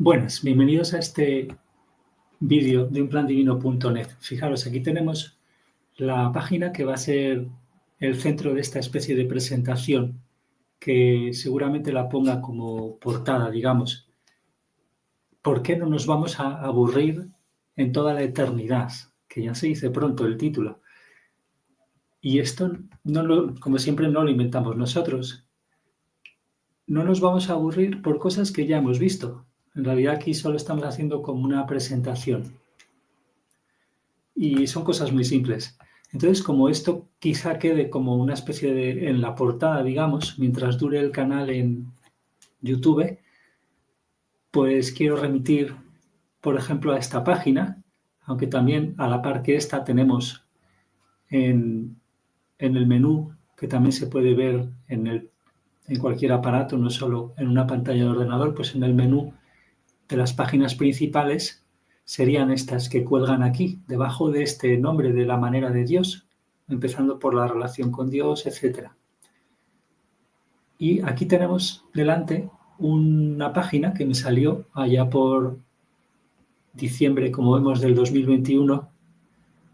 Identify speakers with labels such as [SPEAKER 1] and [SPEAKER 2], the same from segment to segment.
[SPEAKER 1] Buenas, bienvenidos a este vídeo de unplandivino.net. Fijaros, aquí tenemos la página que va a ser el centro de esta especie de presentación, que seguramente la ponga como portada, digamos. ¿Por qué no nos vamos a aburrir en toda la eternidad? Que ya se dice pronto el título. Y esto, como siempre, no lo inventamos nosotros. No nos vamos a aburrir por cosas que ya hemos visto. En realidad aquí solo estamos haciendo como una presentación. Y son cosas muy simples. Entonces, como esto quizá quede como una especie de en la portada, digamos, mientras dure el canal en YouTube, pues quiero remitir, por ejemplo, a esta página, aunque también a la par que esta tenemos en el menú, que también se puede ver en cualquier aparato, no solo en una pantalla de ordenador, pues en el menú de las páginas principales serían estas que cuelgan aquí, debajo de este nombre de la manera de Dios, empezando por la relación con Dios, etc. Y aquí tenemos delante una página que me salió allá por diciembre, como vemos, del 2021.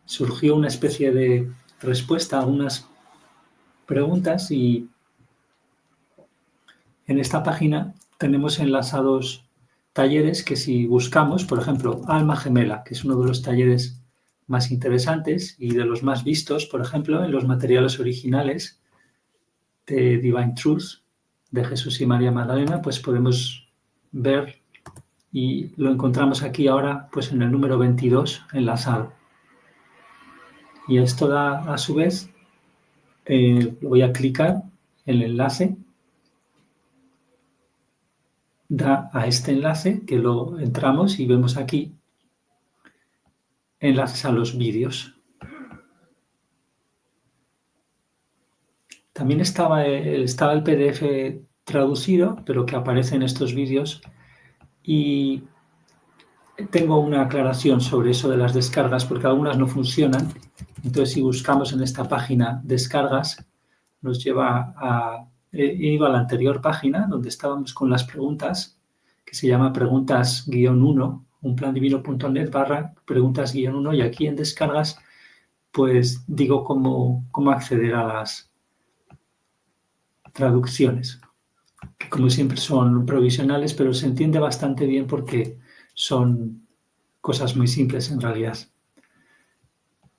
[SPEAKER 1] Surgió una especie de respuesta a algunas preguntas y en esta página tenemos enlazados talleres que si buscamos, por ejemplo, Alma Gemela, que es uno de los talleres más interesantes y de los más vistos, por ejemplo, en los materiales originales de Divine Truth, de Jesús y María Magdalena, pues podemos ver y lo encontramos aquí ahora pues en el número 22 enlazado. Y esto da, a su vez, voy a clicar el enlace, da a este enlace que lo entramos y vemos aquí enlaces a los vídeos. También estaba el PDF traducido, pero que aparece en estos vídeos. Y tengo una aclaración sobre eso de las descargas, porque algunas no funcionan. Entonces, si buscamos en esta página descargas, nos lleva a... He ido a la anterior página, donde estábamos con las preguntas, que se llama preguntas-1, unplandivino.net/preguntas-1, y aquí en descargas, pues digo cómo acceder a las traducciones, que como siempre son provisionales, pero se entiende bastante bien porque son cosas muy simples en realidad,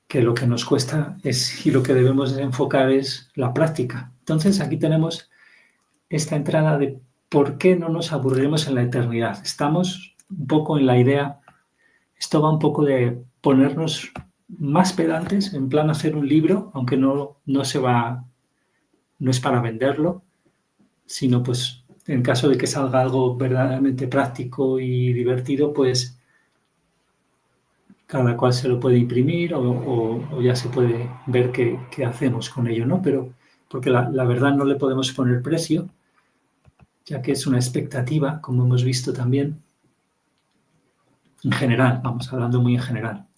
[SPEAKER 1] que lo que nos cuesta es y lo que debemos enfocar es la práctica. Entonces aquí tenemos esta entrada de por qué no nos aburriremos en la eternidad. Estamos un poco en la idea, esto va un poco de ponernos más pedantes, en plan hacer un libro, aunque no es para venderlo, sino pues en caso de que salga algo verdaderamente práctico y divertido, pues cada cual se lo puede imprimir o ya se puede ver qué hacemos con ello, ¿no? Pero porque la verdad no le podemos poner precio, ya que es una expectativa, como hemos visto también, en general, vamos hablando muy en general.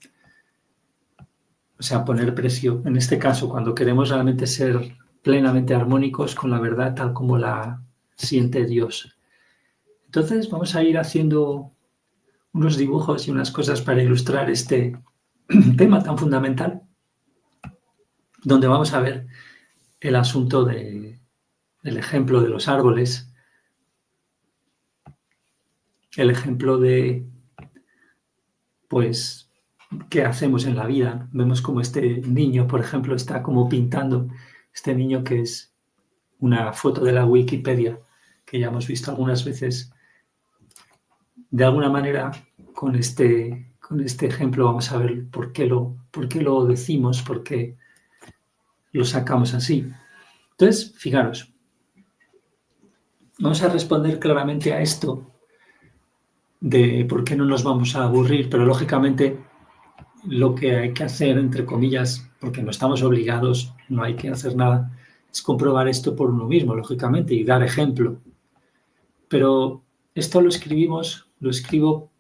[SPEAKER 1] O sea, poner precio, en este caso, cuando queremos realmente ser plenamente armónicos con la verdad tal como la siente Dios. Entonces vamos a ir haciendo unos dibujos y unas cosas para ilustrar este tema tan fundamental, donde vamos a ver el asunto del ejemplo de los árboles, el ejemplo de, pues, qué hacemos en la vida. Vemos como este niño, por ejemplo, está como pintando, este niño que es una foto de la Wikipedia, que ya hemos visto algunas veces. De alguna manera, con este ejemplo vamos a ver por qué lo decimos, por qué lo sacamos así. Entonces, fijaros, vamos a responder claramente a esto de por qué no nos vamos a aburrir, pero lógicamente lo que hay que hacer, entre comillas, porque no estamos obligados, no hay que hacer nada, es comprobar esto por uno mismo, lógicamente, y dar ejemplo. Pero esto lo escribo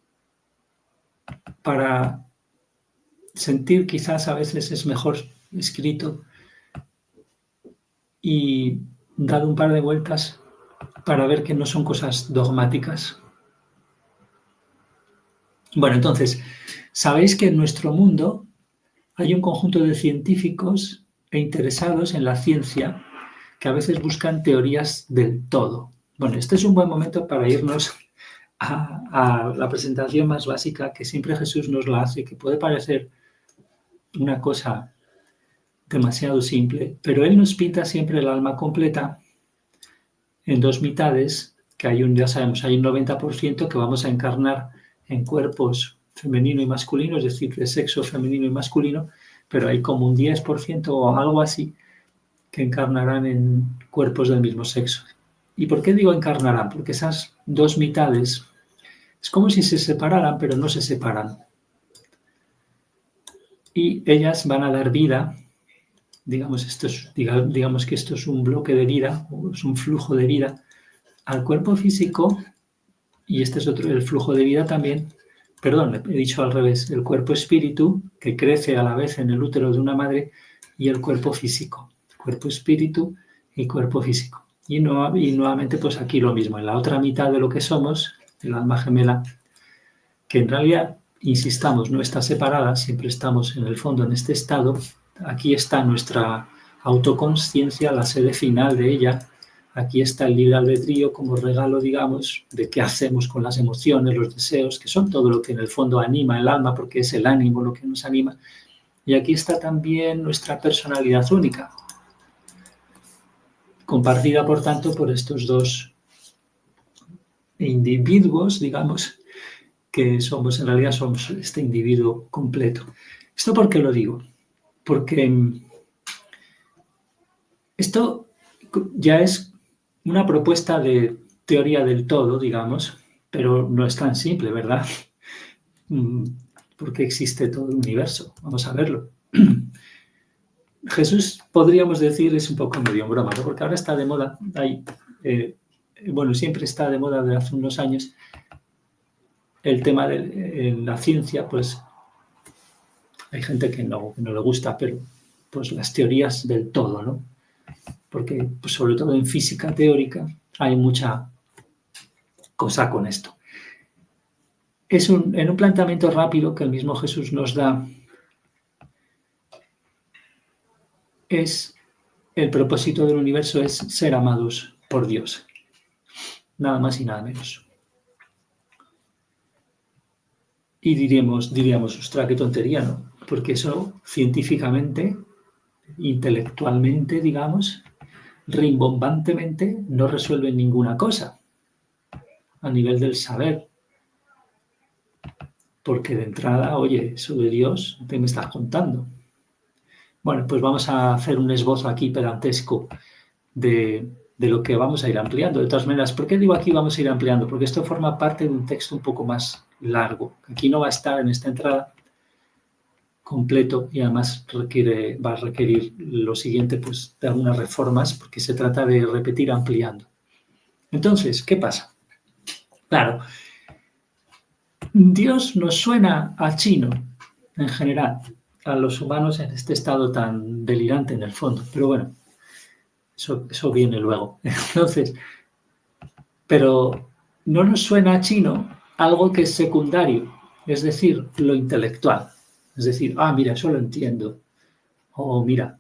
[SPEAKER 1] para sentir, quizás a veces es mejor escrito y dar un par de vueltas para ver que no son cosas dogmáticas. Bueno, entonces, sabéis que en nuestro mundo hay un conjunto de científicos e interesados en la ciencia que a veces buscan teorías del todo. Bueno, este es un buen momento para irnos a la presentación más básica que siempre Jesús nos la hace, que puede parecer una cosa demasiado simple, pero Él nos pinta siempre el alma completa en dos mitades, que ya sabemos, hay un 90% que vamos a encarnar en cuerpos femenino y masculino, es decir, de sexo femenino y masculino, pero hay como un 10% o algo así que encarnarán en cuerpos del mismo sexo. ¿Y por qué digo encarnarán? Porque esas dos mitades es como si se separaran, pero no se separan. Y ellas van a dar vida, digamos que esto es un bloque de vida, o es un flujo de vida al cuerpo físico, y este es el flujo de vida también, perdón, he dicho al revés, el cuerpo espíritu, que crece a la vez en el útero de una madre, y el cuerpo físico, cuerpo espíritu y cuerpo físico. Y nuevamente, pues aquí lo mismo, en la otra mitad de lo que somos, el alma gemela, que en realidad, insistamos, no está separada, siempre estamos en el fondo en este estado. Aquí está nuestra autoconsciencia, la sede final de ella. Aquí está el libre albedrío como regalo, digamos, de qué hacemos con las emociones, los deseos, que son todo lo que en el fondo anima el alma, porque es el ánimo lo que nos anima. Y aquí está también nuestra personalidad única, compartida, por tanto, por estos dos individuos, digamos, que en realidad somos este individuo completo. ¿Esto por qué lo digo? Porque esto ya es una propuesta de teoría del todo, digamos, pero no es tan simple, ¿verdad? Porque existe todo el universo. Vamos a verlo. Jesús, podríamos decir, es un poco medio en broma, ¿no? Porque ahora está de moda, siempre está de moda desde hace unos años, el tema de la ciencia, pues hay gente que no le gusta, pero pues las teorías del todo, ¿no? Porque pues, sobre todo en física teórica hay mucha cosa con esto. En un planteamiento rápido que el mismo Jesús nos da, el propósito del universo es ser amados por Dios. Nada más y nada menos. Y diríamos, ostras, qué tontería, ¿no? Porque eso científicamente, intelectualmente, digamos, rimbombantemente, no resuelve ninguna cosa a nivel del saber. Porque de entrada, oye, eso de Dios, ¿qué me estás contando? Bueno, pues vamos a hacer un esbozo aquí pedantesco de lo que vamos a ir ampliando. De todas maneras, ¿por qué digo aquí vamos a ir ampliando? Porque esto forma parte de un texto un poco más largo. Aquí no va a estar en esta entrada completo y además va a requerir lo siguiente, pues de algunas reformas, porque se trata de repetir ampliando. Entonces, ¿qué pasa? Claro, Dios nos suena a chino en general, a los humanos en este estado tan delirante en el fondo, pero bueno, eso viene luego. Entonces, pero no nos suena a chino algo que es secundario, es decir, lo intelectual. Es decir, mira, eso lo entiendo. O mira,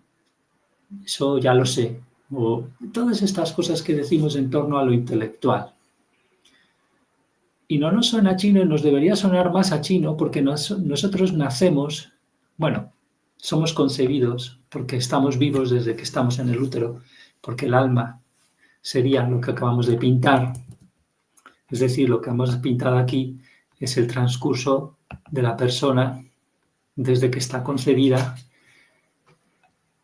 [SPEAKER 1] eso ya lo sé. O todas estas cosas que decimos en torno a lo intelectual. Y no nos suena a chino y nos debería sonar más a chino porque nosotros nacemos, somos concebidos porque estamos vivos desde que estamos en el útero, porque el alma sería lo que acabamos de pintar. Es decir, lo que hemos pintado aquí es el transcurso de la persona desde que está concebida.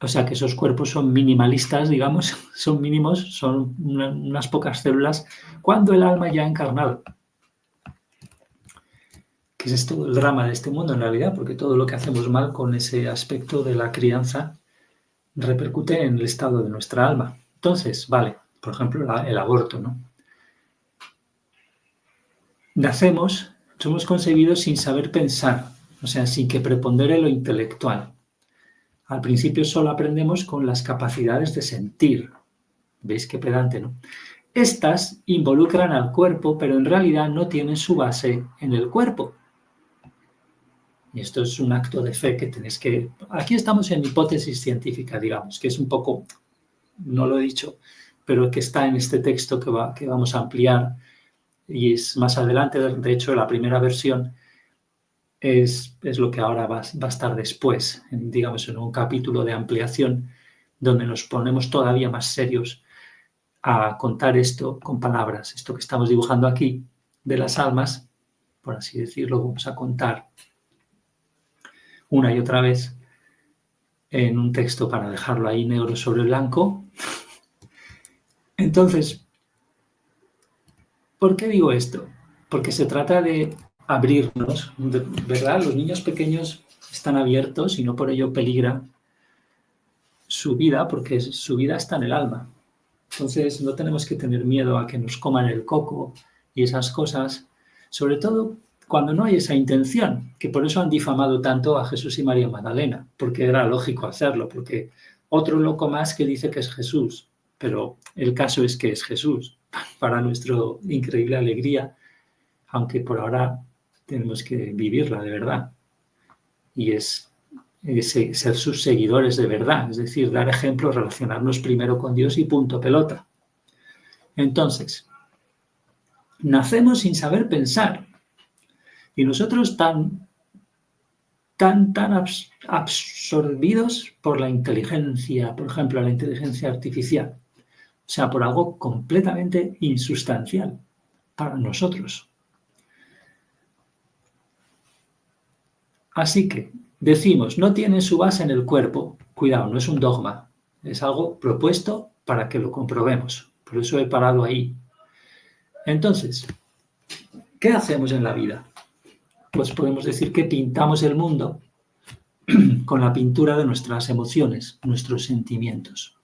[SPEAKER 1] O sea que esos cuerpos son minimalistas, digamos, son mínimos, son unas pocas células, cuando el alma ya ha encarnado. Que es todo el drama de este mundo en realidad, porque todo lo que hacemos mal con ese aspecto de la crianza repercute en el estado de nuestra alma. Entonces, vale, por ejemplo, el aborto, ¿no? Nacemos, somos concebidos sin saber pensar, o sea, sin que prepondere lo intelectual. Al principio solo aprendemos con las capacidades de sentir. ¿Veis qué pedante, no? Estas involucran al cuerpo, pero en realidad no tienen su base en el cuerpo. Y esto es un acto de fe que tenéis que... Aquí estamos en hipótesis científica, digamos, que es un poco, no lo he dicho, pero que está en este texto que vamos a ampliar y es más adelante. De hecho, la primera versión es lo que ahora va a estar después, digamos, en un capítulo de ampliación donde nos ponemos todavía más serios a contar esto con palabras. Esto que estamos dibujando aquí de las almas, por así decirlo, vamos a contar una y otra vez en un texto para dejarlo ahí negro sobre blanco. Entonces, ¿por qué digo esto? Porque se trata de abrirnos, ¿verdad? Los niños pequeños están abiertos y no por ello peligra su vida, porque su vida está en el alma. Entonces, no tenemos que tener miedo a que nos coman el coco y esas cosas, sobre todo cuando no hay esa intención, que por eso han difamado tanto a Jesús y María Magdalena, porque era lógico hacerlo, porque otro loco más que dice que es Jesús, pero el caso es que es Jesús, para nuestra increíble alegría, aunque por ahora tenemos que vivirla de verdad, y es ser sus seguidores de verdad, es decir, dar ejemplo, relacionarnos primero con Dios y punto pelota. Entonces, nacemos sin saber pensar y nosotros tan absorbidos por la inteligencia, por ejemplo, la inteligencia artificial, o sea, por algo completamente insustancial para nosotros. Así que decimos, no tiene su base en el cuerpo. Cuidado, no es un dogma, es algo propuesto para que lo comprobemos. Por eso he parado ahí. Entonces, ¿qué hacemos en la vida? Pues podemos decir que pintamos el mundo con la pintura de nuestras emociones, nuestros sentimientos.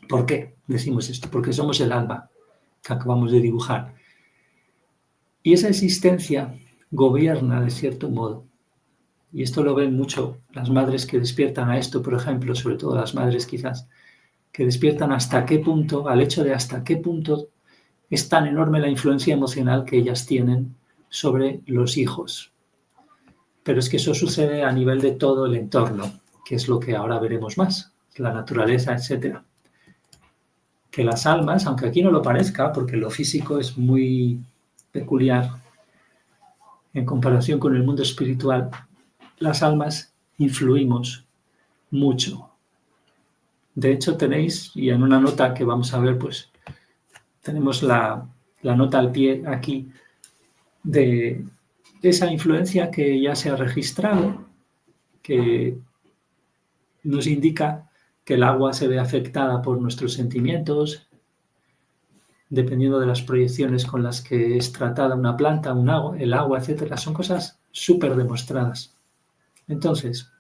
[SPEAKER 1] ¿Por qué decimos esto? Porque somos el alma que acabamos de dibujar. Y esa existencia gobierna de cierto modo. Y esto lo ven mucho las madres que despiertan a esto, por ejemplo, sobre todo las madres quizás, que despiertan hasta qué punto, al hecho de hasta qué punto es tan enorme la influencia emocional que ellas tienen sobre los hijos. Pero es que eso sucede a nivel de todo el entorno, que es lo que ahora veremos más, la naturaleza, etcétera. Que las almas, aunque aquí no lo parezca, porque lo físico es muy peculiar en comparación con el mundo espiritual, las almas influimos mucho. De hecho, tenéis, y en una nota que vamos a ver, pues tenemos la nota al pie aquí de esa influencia que ya se ha registrado, que nos indica que el agua se ve afectada por nuestros sentimientos, dependiendo de las proyecciones con las que es tratada una planta, el agua, etcétera. Son cosas súper demostradas. Entonces,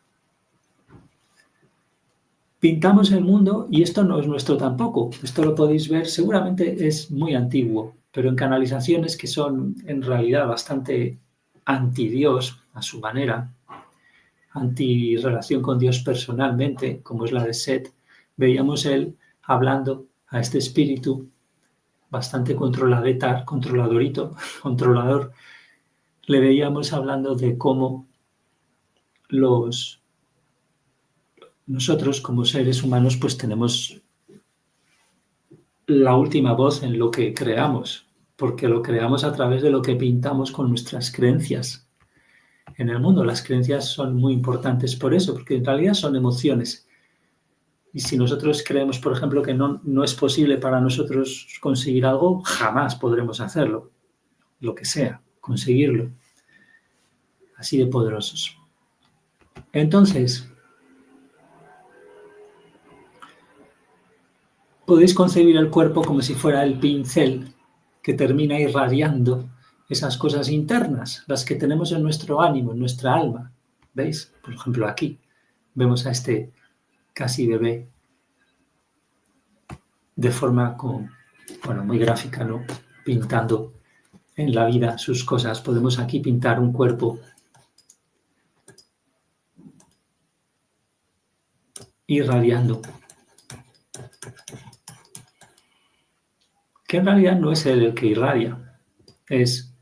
[SPEAKER 1] pintamos el mundo y esto no es nuestro tampoco. Esto lo podéis ver, seguramente es muy antiguo, pero en canalizaciones que son en realidad bastante anti-Dios a su manera, anti-relación con Dios personalmente, como es la de Set, veíamos él hablando a este espíritu bastante controlador, le veíamos hablando de cómo nosotros como seres humanos pues tenemos la última voz en lo que creamos, porque lo creamos a través de lo que pintamos con nuestras creencias. En el mundo las creencias son muy importantes por eso, porque en realidad son emociones. Y si nosotros creemos, por ejemplo, que no es posible para nosotros conseguir algo, jamás podremos hacerlo, lo que sea, conseguirlo. Así de poderosos. Entonces, podéis concebir el cuerpo como si fuera el pincel que termina irradiando esas cosas internas, las que tenemos en nuestro ánimo, en nuestra alma. ¿Veis? Por ejemplo, aquí vemos a este casi bebé de forma muy gráfica, ¿no? Pintando en la vida sus cosas. Podemos aquí pintar un cuerpo irradiando, que en realidad no es él el que irradia, es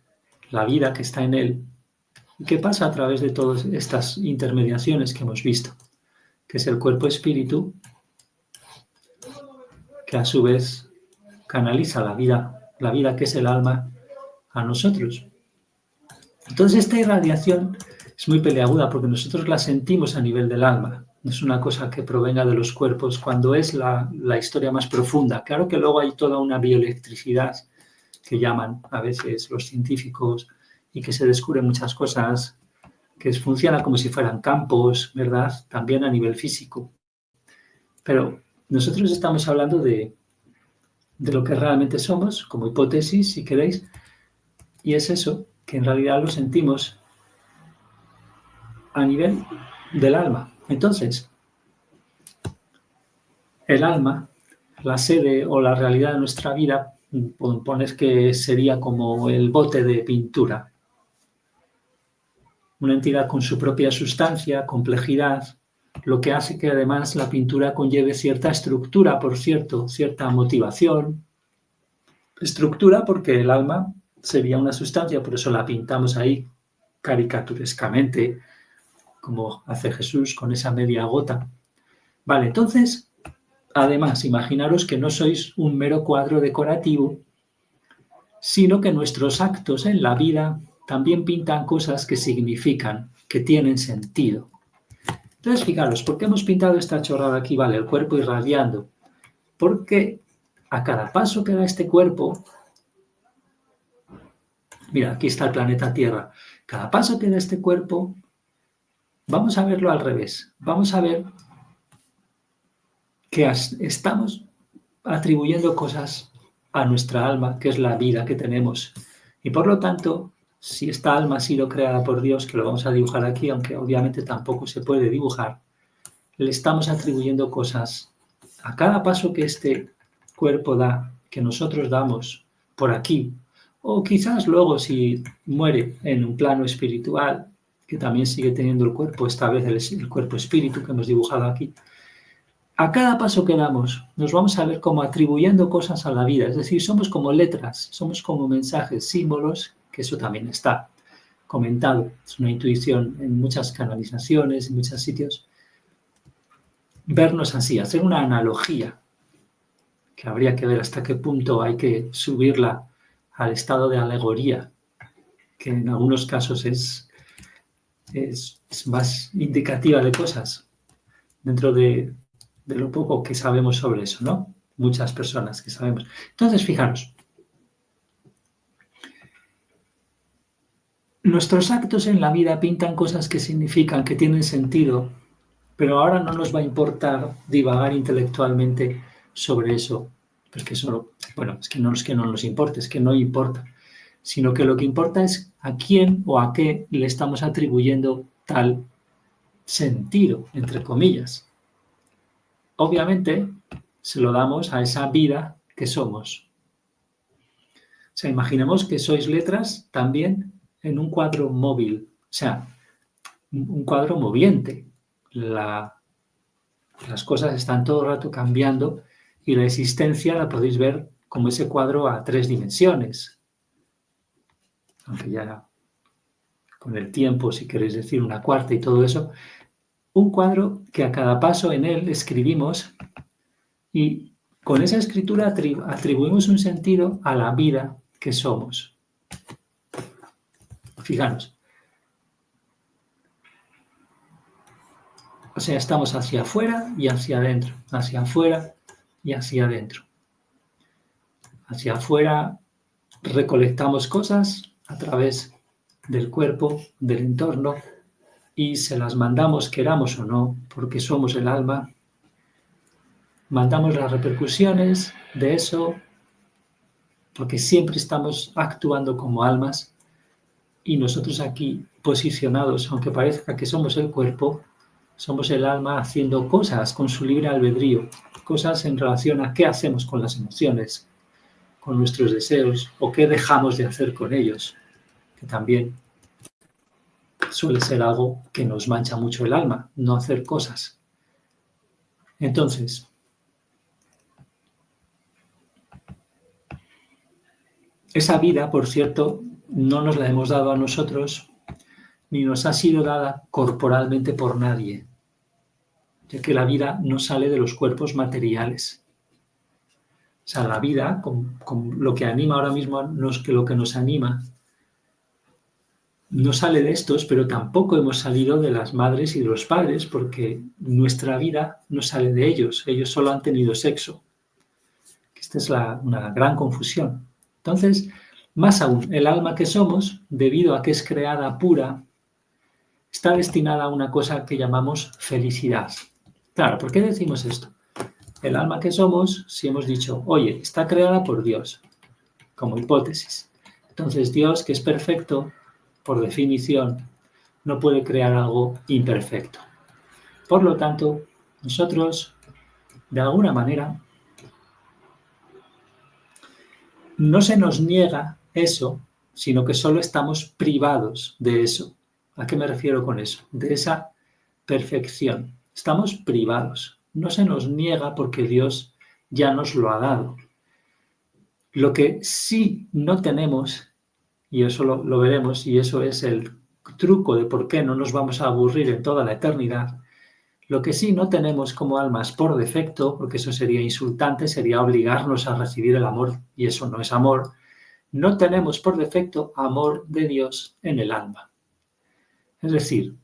[SPEAKER 1] la vida que está en él ¿Y qué pasa a través de todas estas intermediaciones que hemos visto? Que es el cuerpo-espíritu, que a su vez canaliza la vida que es el alma, a nosotros. Entonces esta irradiación es muy peliaguda porque nosotros la sentimos a nivel del alma. No es una cosa que provenga de los cuerpos cuando es la historia más profunda. Claro que luego hay toda una bioelectricidad que llaman a veces los científicos y que se descubren muchas cosas que funciona como si fueran campos, ¿verdad? También a nivel físico. Pero nosotros estamos hablando de lo que realmente somos, como hipótesis, si queréis, y es eso, que en realidad lo sentimos a nivel del alma. Entonces, el alma, la sede o la realidad de nuestra vida, pones que sería como el bote de pintura. Una entidad con su propia sustancia, complejidad, lo que hace que además la pintura conlleve cierta estructura, por cierto, cierta motivación. Estructura porque el alma sería una sustancia, por eso la pintamos ahí caricaturescamente, como hace Jesús con esa media gota. Vale, entonces, además, imaginaros que no sois un mero cuadro decorativo, sino que nuestros actos en la vida también pintan cosas que significan, que tienen sentido. Entonces, fijaros, ¿por qué hemos pintado esta chorrada aquí? Vale, el cuerpo irradiando. Porque a cada paso que da este cuerpo, mira, aquí está el planeta Tierra, cada paso que da este cuerpo, vamos a verlo al revés. Vamos a ver que estamos atribuyendo cosas a nuestra alma, que es la vida que tenemos. Y por lo tanto, si esta alma ha sido creada por Dios, que lo vamos a dibujar aquí, aunque obviamente tampoco se puede dibujar, le estamos atribuyendo cosas a cada paso que este cuerpo da, que nosotros damos por aquí, o quizás luego si muere en un plano espiritual, que también sigue teniendo el cuerpo, esta vez el cuerpo espíritu que hemos dibujado aquí, a cada paso que damos nos vamos a ver como atribuyendo cosas a la vida, es decir, somos como letras, somos como mensajes, símbolos, que eso también está comentado, es una intuición en muchas canalizaciones, en muchos sitios, vernos así, hacer una analogía, que habría que ver hasta qué punto hay que subirla al estado de alegoría, que en algunos casos es más indicativa de cosas, dentro de lo poco que sabemos sobre eso, ¿no? Muchas personas que sabemos. Entonces, fijaros, nuestros actos en la vida pintan cosas que significan, que tienen sentido, pero ahora no nos va a importar divagar intelectualmente sobre eso, porque eso, bueno, es que no nos importe, es que no importa, sino que lo que importa es a quién o a qué le estamos atribuyendo tal sentido, entre comillas. Obviamente, se lo damos a esa vida que somos. O sea, imaginemos que sois letras también en un cuadro móvil, o sea, un cuadro moviente. Las cosas están todo el rato cambiando y la existencia la podéis ver como ese cuadro a 3 dimensiones. Aunque ya con el tiempo, si queréis decir una cuarta y todo eso, un cuadro que a cada paso en él escribimos y con esa escritura atribuimos un sentido a la vida que somos. Fijaros. O sea, estamos hacia afuera y hacia adentro, hacia afuera y hacia adentro. Hacia afuera recolectamos cosas a través del cuerpo, del entorno, y se las mandamos, queramos o no, porque somos el alma. Mandamos las repercusiones de eso, porque siempre estamos actuando como almas, y nosotros aquí posicionados, aunque parezca que somos el cuerpo, somos el alma haciendo cosas con su libre albedrío, cosas en relación a qué hacemos con las emociones, con nuestros deseos, o qué dejamos de hacer con ellos, que también suele ser algo que nos mancha mucho el alma, no hacer cosas. Entonces, esa vida, por cierto, no nos la hemos dado a nosotros, ni nos ha sido dada corporalmente por nadie, ya que la vida no sale de los cuerpos materiales. O sea, la vida, con lo que anima ahora mismo, lo que nos anima, no sale de estos, pero tampoco hemos salido de las madres y de los padres, porque nuestra vida no sale de ellos. Ellos solo han tenido sexo. Esta es una gran confusión. Entonces, más aún, el alma que somos, debido a que es creada pura, está destinada a una cosa que llamamos felicidad. Claro, ¿por qué decimos esto? El alma que somos, si hemos dicho, oye, está creada por Dios, como hipótesis. Entonces, Dios, que es perfecto, por definición, no puede crear algo imperfecto. Por lo tanto, nosotros, de alguna manera, no se nos niega eso, sino que solo estamos privados de eso. ¿A qué me refiero con eso? De esa perfección. Estamos privados. No se nos niega porque Dios ya nos lo ha dado. Lo que sí no tenemos, y eso lo veremos, y eso es el truco de por qué no nos vamos a aburrir en toda la eternidad, lo que sí no tenemos como almas por defecto, porque eso sería insultante, sería obligarnos a recibir el amor, y eso no es amor, no tenemos por defecto amor de Dios en el alma. Es decir,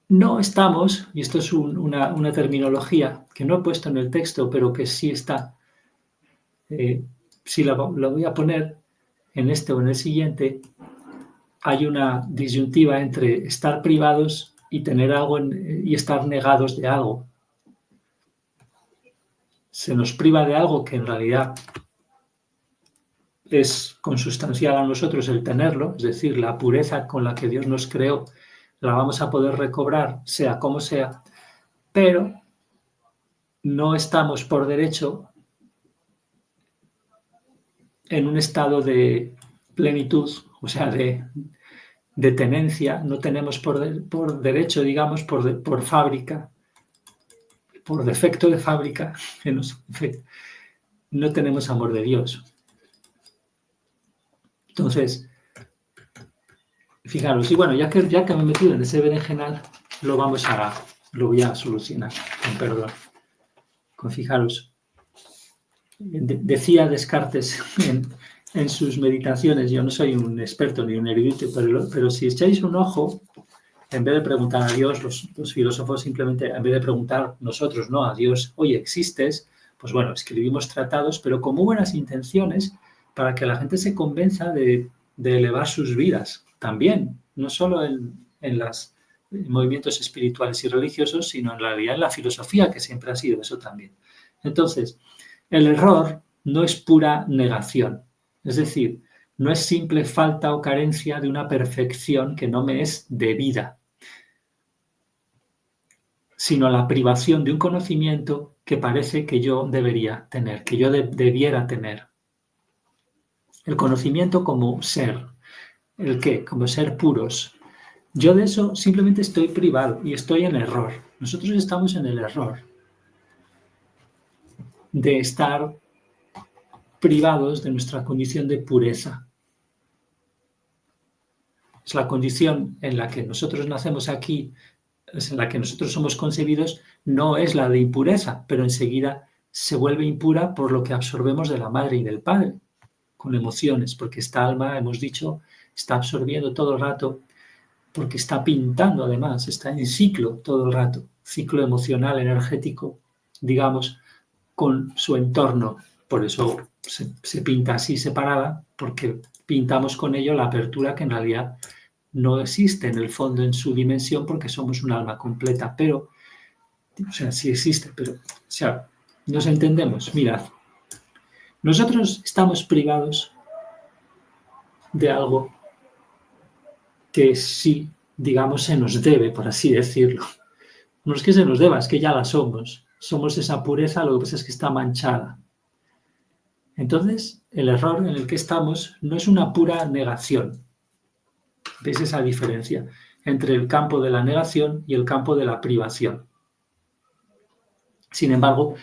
[SPEAKER 1] no estamos, y esto es una terminología que no he puesto en el texto, pero que sí está, si lo voy a poner en este o en el siguiente, hay una disyuntiva entre estar privados y tener algo y estar negados de algo. Se nos priva de algo que en realidad es consustancial a nosotros el tenerlo, es decir, la pureza con la que Dios nos creó, la vamos a poder recobrar, sea como sea, pero no estamos por derecho en un estado de plenitud, o sea, de tenencia, no tenemos por derecho, digamos, por fábrica, por defecto de fábrica, no tenemos amor de Dios. Entonces, fijaros, y bueno, ya que me he metido en ese berenjenal, lo voy a solucionar, con perdón. Fijaros, decía Descartes en sus meditaciones, yo no soy un experto ni un erudito, pero si echáis un ojo, en vez de preguntar a Dios, los filósofos simplemente, en vez de preguntar nosotros, ¿no? A Dios, oye, ¿existes? Pues bueno, escribimos tratados, pero con muy buenas intenciones para que la gente se convenza de elevar sus vidas también, no solo en los movimientos espirituales y religiosos, sino en realidad en la filosofía, que siempre ha sido eso también. Entonces, el error no es pura negación, es decir, no es simple falta o carencia de una perfección que no me es debida, sino la privación de un conocimiento que parece que yo debería tener, que yo debiera tener. El conocimiento como ser, ¿el qué? Como ser puros. Yo de eso simplemente estoy privado y estoy en error. Nosotros estamos en el error de estar privados de nuestra condición de pureza. Es la condición en la que nosotros nacemos aquí, es en la que nosotros somos concebidos, no es la de impureza, pero enseguida se vuelve impura por lo que absorbemos de la madre y del padre, con emociones, porque esta alma, hemos dicho, está absorbiendo todo el rato, porque está pintando además, está en ciclo todo el rato, ciclo emocional, energético, digamos, con su entorno. Por eso se pinta así separada, porque pintamos con ello la apertura que en realidad no existe en el fondo en su dimensión porque somos un alma completa, pero, o sea, sí existe, pero, o sea, nos entendemos. Mirad, nosotros estamos privados de algo que sí, digamos, se nos debe, por así decirlo. No es que se nos deba, es que ya la somos. Somos esa pureza, lo que pasa es que está manchada. Entonces, el error en el que estamos no es una pura negación. ¿Veis esa diferencia entre el campo de la negación y el campo de la privación? Sin embargo,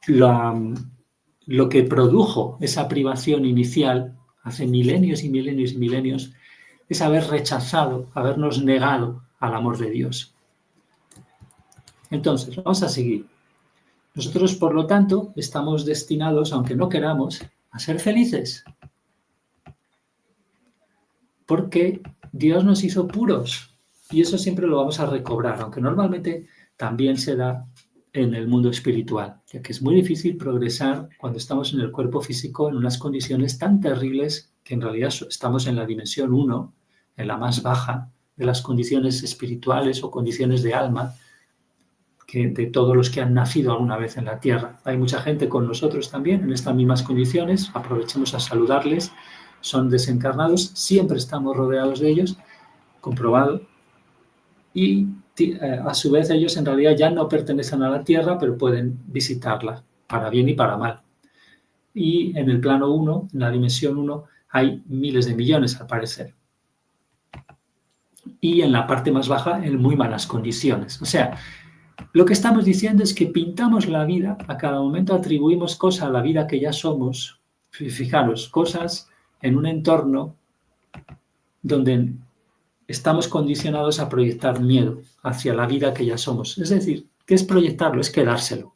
[SPEAKER 1] lo que produjo esa privación inicial hace milenios y milenios y milenios es haber rechazado, habernos negado al amor de Dios. Entonces, vamos a seguir. Nosotros, por lo tanto, estamos destinados, aunque no queramos, a ser felices. Porque Dios nos hizo puros y eso siempre lo vamos a recobrar, aunque normalmente también se da en el mundo espiritual, ya que es muy difícil progresar cuando estamos en el cuerpo físico en unas condiciones tan terribles que en realidad estamos en la dimensión 1, en la más baja de las condiciones espirituales o condiciones de alma, que de todos los que han nacido alguna vez en la tierra. Hay mucha gente con nosotros también en estas mismas condiciones, aprovechemos a saludarles, son desencarnados, siempre estamos rodeados de ellos, comprobado, y a su vez ellos en realidad ya no pertenecen a la tierra, pero pueden visitarla, para bien y para mal. Y en el plano 1, en la dimensión 1, hay miles de millones al parecer. Y en la parte más baja, en muy malas condiciones. O sea, lo que estamos diciendo es que pintamos la vida, a cada momento atribuimos cosas a la vida que ya somos. Fijaros, cosas en un entorno donde estamos condicionados a proyectar miedo hacia la vida que ya somos. Es decir, ¿qué es proyectarlo? Es quedárselo.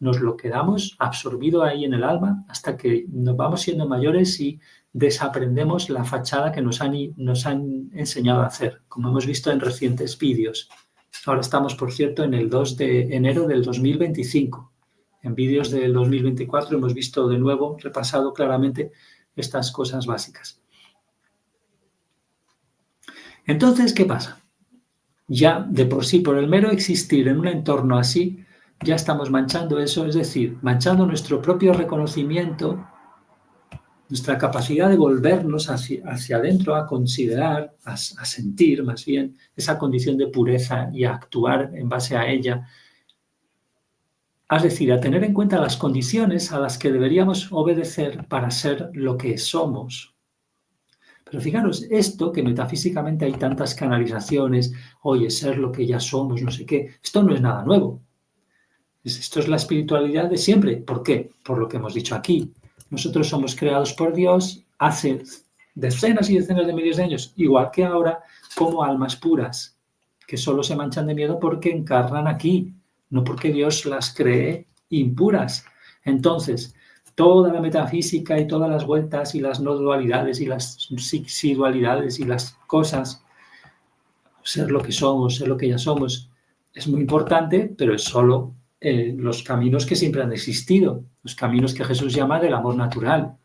[SPEAKER 1] Nos lo quedamos absorbido ahí en el alma hasta que nos vamos siendo mayores y desaprendemos la fachada que nos han enseñado a hacer, como hemos visto en recientes vídeos. Ahora estamos, por cierto, en el 2 de enero del 2025. En vídeos del 2024 hemos visto de nuevo, repasado claramente estas cosas básicas. Entonces, ¿qué pasa? Ya de por sí, por el mero existir en un entorno así, ya estamos manchando eso, es decir, manchando nuestro propio reconocimiento, nuestra capacidad de volvernos hacia adentro, a considerar, a sentir más bien esa condición de pureza y a actuar en base a ella. Es decir, a tener en cuenta las condiciones a las que deberíamos obedecer para ser lo que somos. Pero fijaros, esto que metafísicamente hay tantas canalizaciones, oye, ser lo que ya somos, no sé qué, esto no es nada nuevo. Esto es la espiritualidad de siempre. ¿Por qué? Por lo que hemos dicho aquí. Nosotros somos creados por Dios hace decenas y decenas de miles de años, igual que ahora, como almas puras, que solo se manchan de miedo porque encarnan aquí, no porque Dios las cree impuras. Entonces, toda la metafísica y todas las vueltas y las no dualidades y las sí dualidades y las cosas, ser lo que somos, ser lo que ya somos, es muy importante, pero es solo los caminos que siempre han existido, los caminos que Jesús llama del amor natural,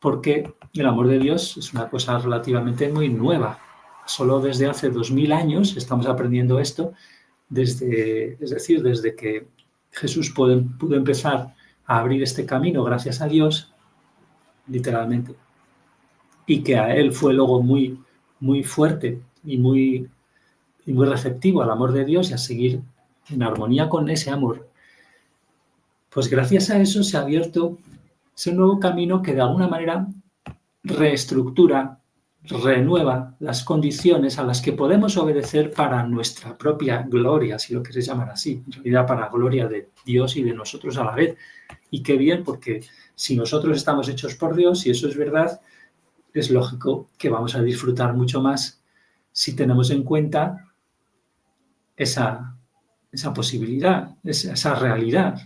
[SPEAKER 1] porque el amor de Dios es una cosa relativamente muy nueva. Solo desde hace 2000 años estamos aprendiendo esto, es decir, desde que Jesús pudo empezar a abrir este camino gracias a Dios, literalmente, y que a él fue luego muy, muy fuerte y muy receptivo al amor de Dios y a seguir en armonía con ese amor. Pues gracias a eso se ha abierto ese nuevo camino que de alguna manera reestructura, renueva las condiciones a las que podemos obedecer para nuestra propia gloria, si lo queréis llamar así, en realidad para gloria de Dios y de nosotros a la vez. Y qué bien, porque si nosotros estamos hechos por Dios, y eso es verdad, es lógico que vamos a disfrutar mucho más si tenemos en cuenta esa posibilidad, esa realidad.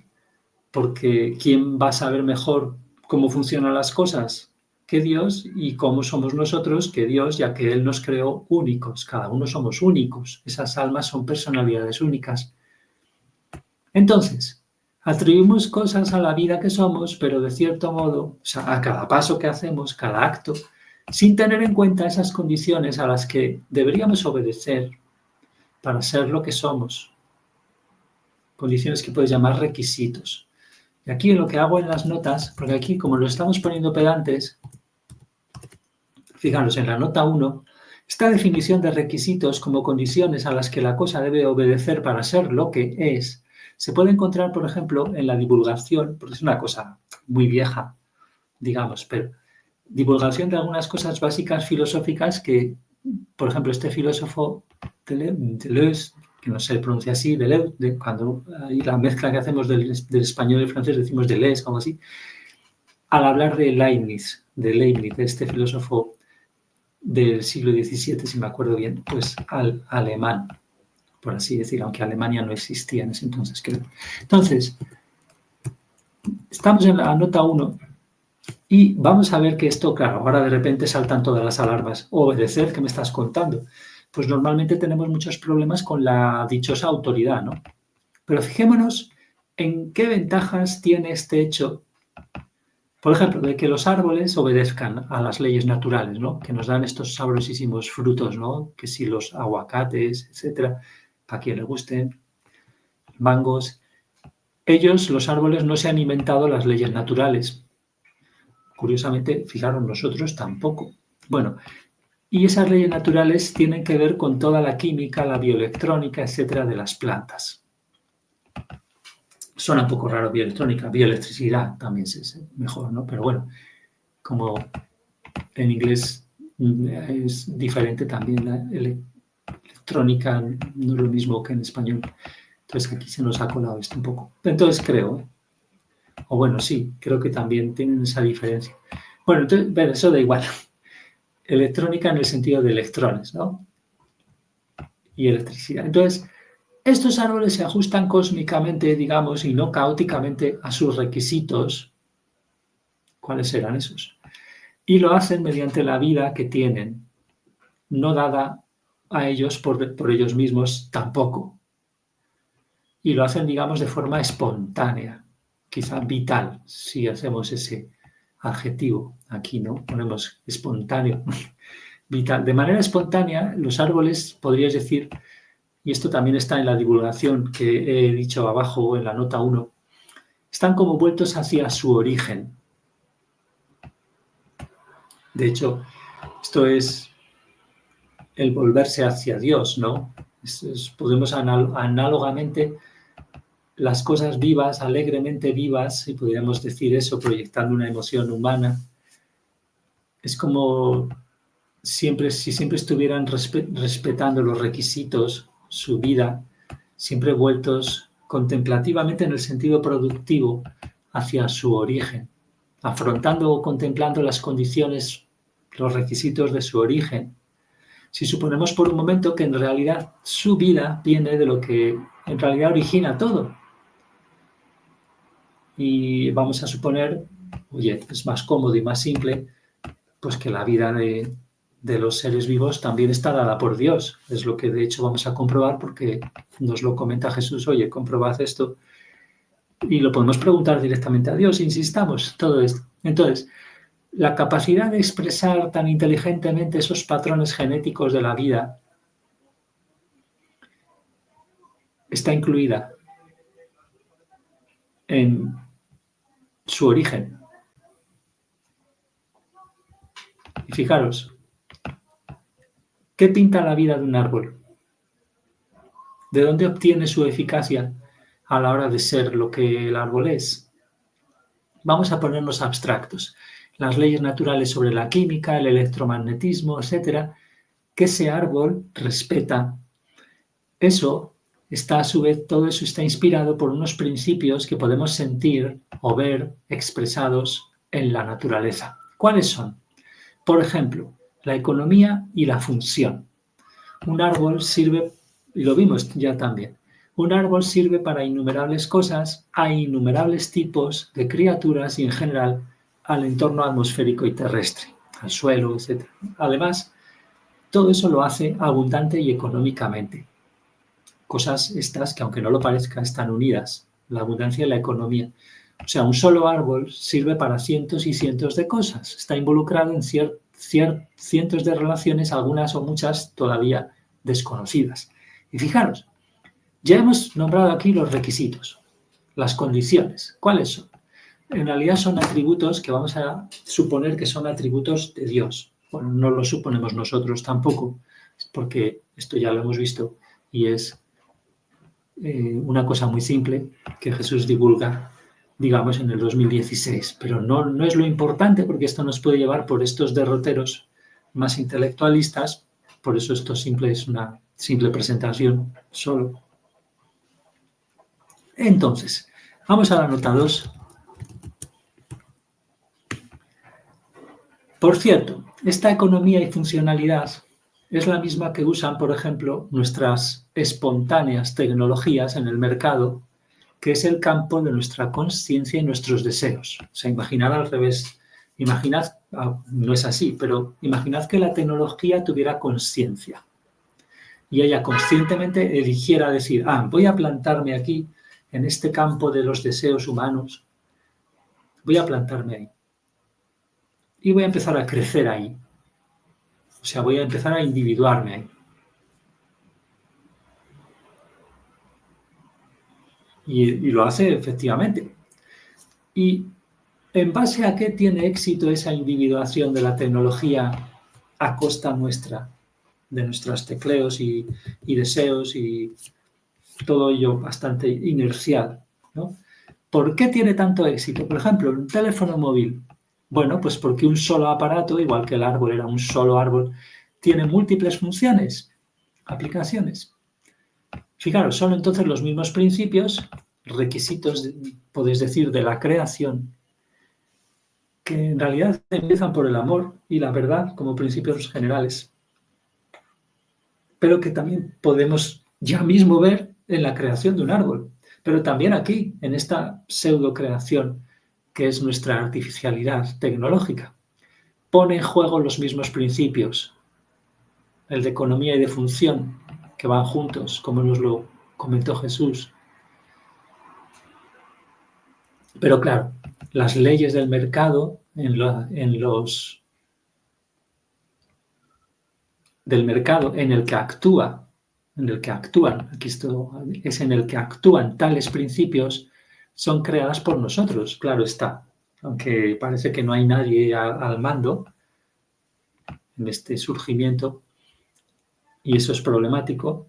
[SPEAKER 1] Porque ¿quién va a saber mejor cómo funcionan las cosas que Dios y cómo somos nosotros que Dios, ya que Él nos creó únicos? Cada uno somos únicos. Esas almas son personalidades únicas. Entonces, atribuimos cosas a la vida que somos, pero de cierto modo, o sea, a cada paso que hacemos, cada acto, sin tener en cuenta esas condiciones a las que deberíamos obedecer para ser lo que somos. Condiciones que puedes llamar requisitos. Y aquí lo que hago en las notas, porque aquí como lo estamos poniendo pedantes, fijaros, en la nota 1, esta definición de requisitos como condiciones a las que la cosa debe obedecer para ser lo que es, se puede encontrar, por ejemplo, en la divulgación, porque es una cosa muy vieja, digamos, pero divulgación de algunas cosas básicas filosóficas que, por ejemplo, este filósofo Deleuze, que no se pronuncia así, cuando hay la mezcla que hacemos del español y el francés decimos Deleuze o algo así, al hablar de Leibniz, de este filósofo del siglo XVII, si me acuerdo bien, pues al alemán, por así decir, aunque Alemania no existía en ese entonces, creo. Entonces, estamos en la nota 1 y vamos a ver que esto, claro, ahora de repente saltan todas las alarmas. Obedecer, ¿qué me estás contando? Pues normalmente tenemos muchos problemas con la dichosa autoridad, ¿no? Pero fijémonos en qué ventajas tiene este hecho, por ejemplo, de que los árboles obedezcan a las leyes naturales, ¿no? Que nos dan estos sabrosísimos frutos, ¿no? Que si los aguacates, etcétera, para quien le gusten, mangos. Ellos, los árboles, no se han inventado las leyes naturales. Curiosamente, fijaros, nosotros tampoco. Bueno, y esas leyes naturales tienen que ver con toda la química, la bioelectrónica, etcétera, de las plantas. Suena un poco raro bioelectrónica, bioelectricidad también es mejor, ¿no? Pero bueno, como en inglés es diferente también la electrónica, no es lo mismo que en español. Entonces aquí se nos ha colado esto un poco. Entonces creo, o bueno, sí, creo que también tienen esa diferencia. Bueno, entonces, bueno, eso da igual. Electrónica en el sentido de electrones, ¿no? Y electricidad. Entonces, estos árboles se ajustan cósmicamente, digamos, y no caóticamente a sus requisitos. ¿Cuáles serán esos? Y lo hacen mediante la vida que tienen, no dada a ellos por ellos mismos tampoco. Y lo hacen, digamos, de forma espontánea, quizá vital, si hacemos ese adjetivo. Aquí, ¿no? Ponemos espontáneo, vital. De manera espontánea, los árboles, podrías decir, y esto también está en la divulgación que he dicho abajo en la nota 1, están como vueltos hacia su origen. De hecho, esto es el volverse hacia Dios, ¿no? Podemos análogamente las cosas vivas, alegremente vivas, si pudiéramos decir eso, proyectando una emoción humana, es como si siempre estuvieran respetando los requisitos, su vida, siempre vueltos contemplativamente en el sentido productivo hacia su origen, afrontando o contemplando las condiciones, los requisitos de su origen. Si suponemos por un momento que en realidad su vida viene de lo que en realidad origina todo, y vamos a suponer, oye, es más cómodo y más simple, pues que la vida de los seres vivos también está dada por Dios. Es lo que de hecho vamos a comprobar porque nos lo comenta Jesús, oye, comprobad esto. Y lo podemos preguntar directamente a Dios, insistamos, todo esto. Entonces, la capacidad de expresar tan inteligentemente esos patrones genéticos de la vida está incluida en su origen. Y fijaros, ¿qué pinta la vida de un árbol? ¿De dónde obtiene su eficacia a la hora de ser lo que el árbol es? Vamos a ponernos abstractos. Las leyes naturales sobre la química, el electromagnetismo, etcétera, que ese árbol respeta. Eso está a su vez, todo eso está inspirado por unos principios que podemos sentir o ver expresados en la naturaleza. ¿Cuáles son? Por ejemplo, la economía y la función. Un árbol sirve, y lo vimos ya también, un árbol sirve para innumerables cosas, a innumerables tipos de criaturas y en general al entorno atmosférico y terrestre, al suelo, etc. Además, todo eso lo hace abundante y económicamente. Cosas estas que, aunque no lo parezca, están unidas, la abundancia y la economía. O sea, un solo árbol sirve para cientos y cientos de cosas. Está involucrado en cientos de relaciones, algunas o muchas todavía desconocidas. Y fijaros, ya hemos nombrado aquí los requisitos, las condiciones. ¿Cuáles son? En realidad son atributos que vamos a suponer que son atributos de Dios. Bueno, no lo suponemos nosotros tampoco, porque esto ya lo hemos visto y es una cosa muy simple que Jesús divulga, digamos, en el 2016. Pero no es lo importante porque esto nos puede llevar por estos derroteros más intelectualistas. Por eso esto es una simple presentación solo. Entonces, vamos a la nota 2. Por cierto, esta economía y funcionalidad es la misma que usan, por ejemplo, nuestras espontáneas tecnologías en el mercado, que es el campo de nuestra consciencia y nuestros deseos. O sea, imaginad al revés. Imaginad, no es así, pero imaginad que la tecnología tuviera consciencia y ella conscientemente eligiera decir, voy a plantarme aquí, en este campo de los deseos humanos, voy a plantarme ahí. Y voy a empezar a crecer ahí. O sea, voy a empezar a individuarme ahí. Y lo hace efectivamente. ¿Y en base a qué tiene éxito esa individuación de la tecnología a costa nuestra, de nuestros tecleos y deseos y todo ello bastante inercial, ¿no? ¿Por qué tiene tanto éxito? Por ejemplo, un teléfono móvil. Bueno, pues porque un solo aparato, igual que el árbol era un solo árbol, tiene múltiples funciones, aplicaciones. Fijaros, son entonces los mismos principios, requisitos, podéis decir, de la creación, que en realidad empiezan por el amor y la verdad como principios generales, pero que también podemos ya mismo ver en la creación de un árbol, pero también aquí, en esta pseudo-creación que es nuestra artificialidad tecnológica. Pone en juego los mismos principios, el de economía y de función, que van juntos, como nos lo comentó Jesús. Pero claro, las leyes del mercado del mercado en el que actúan, aquí esto es en el que actúan tales principios, son creadas por nosotros, claro está. Aunque parece que no hay nadie al mando en este surgimiento, y eso es problemático,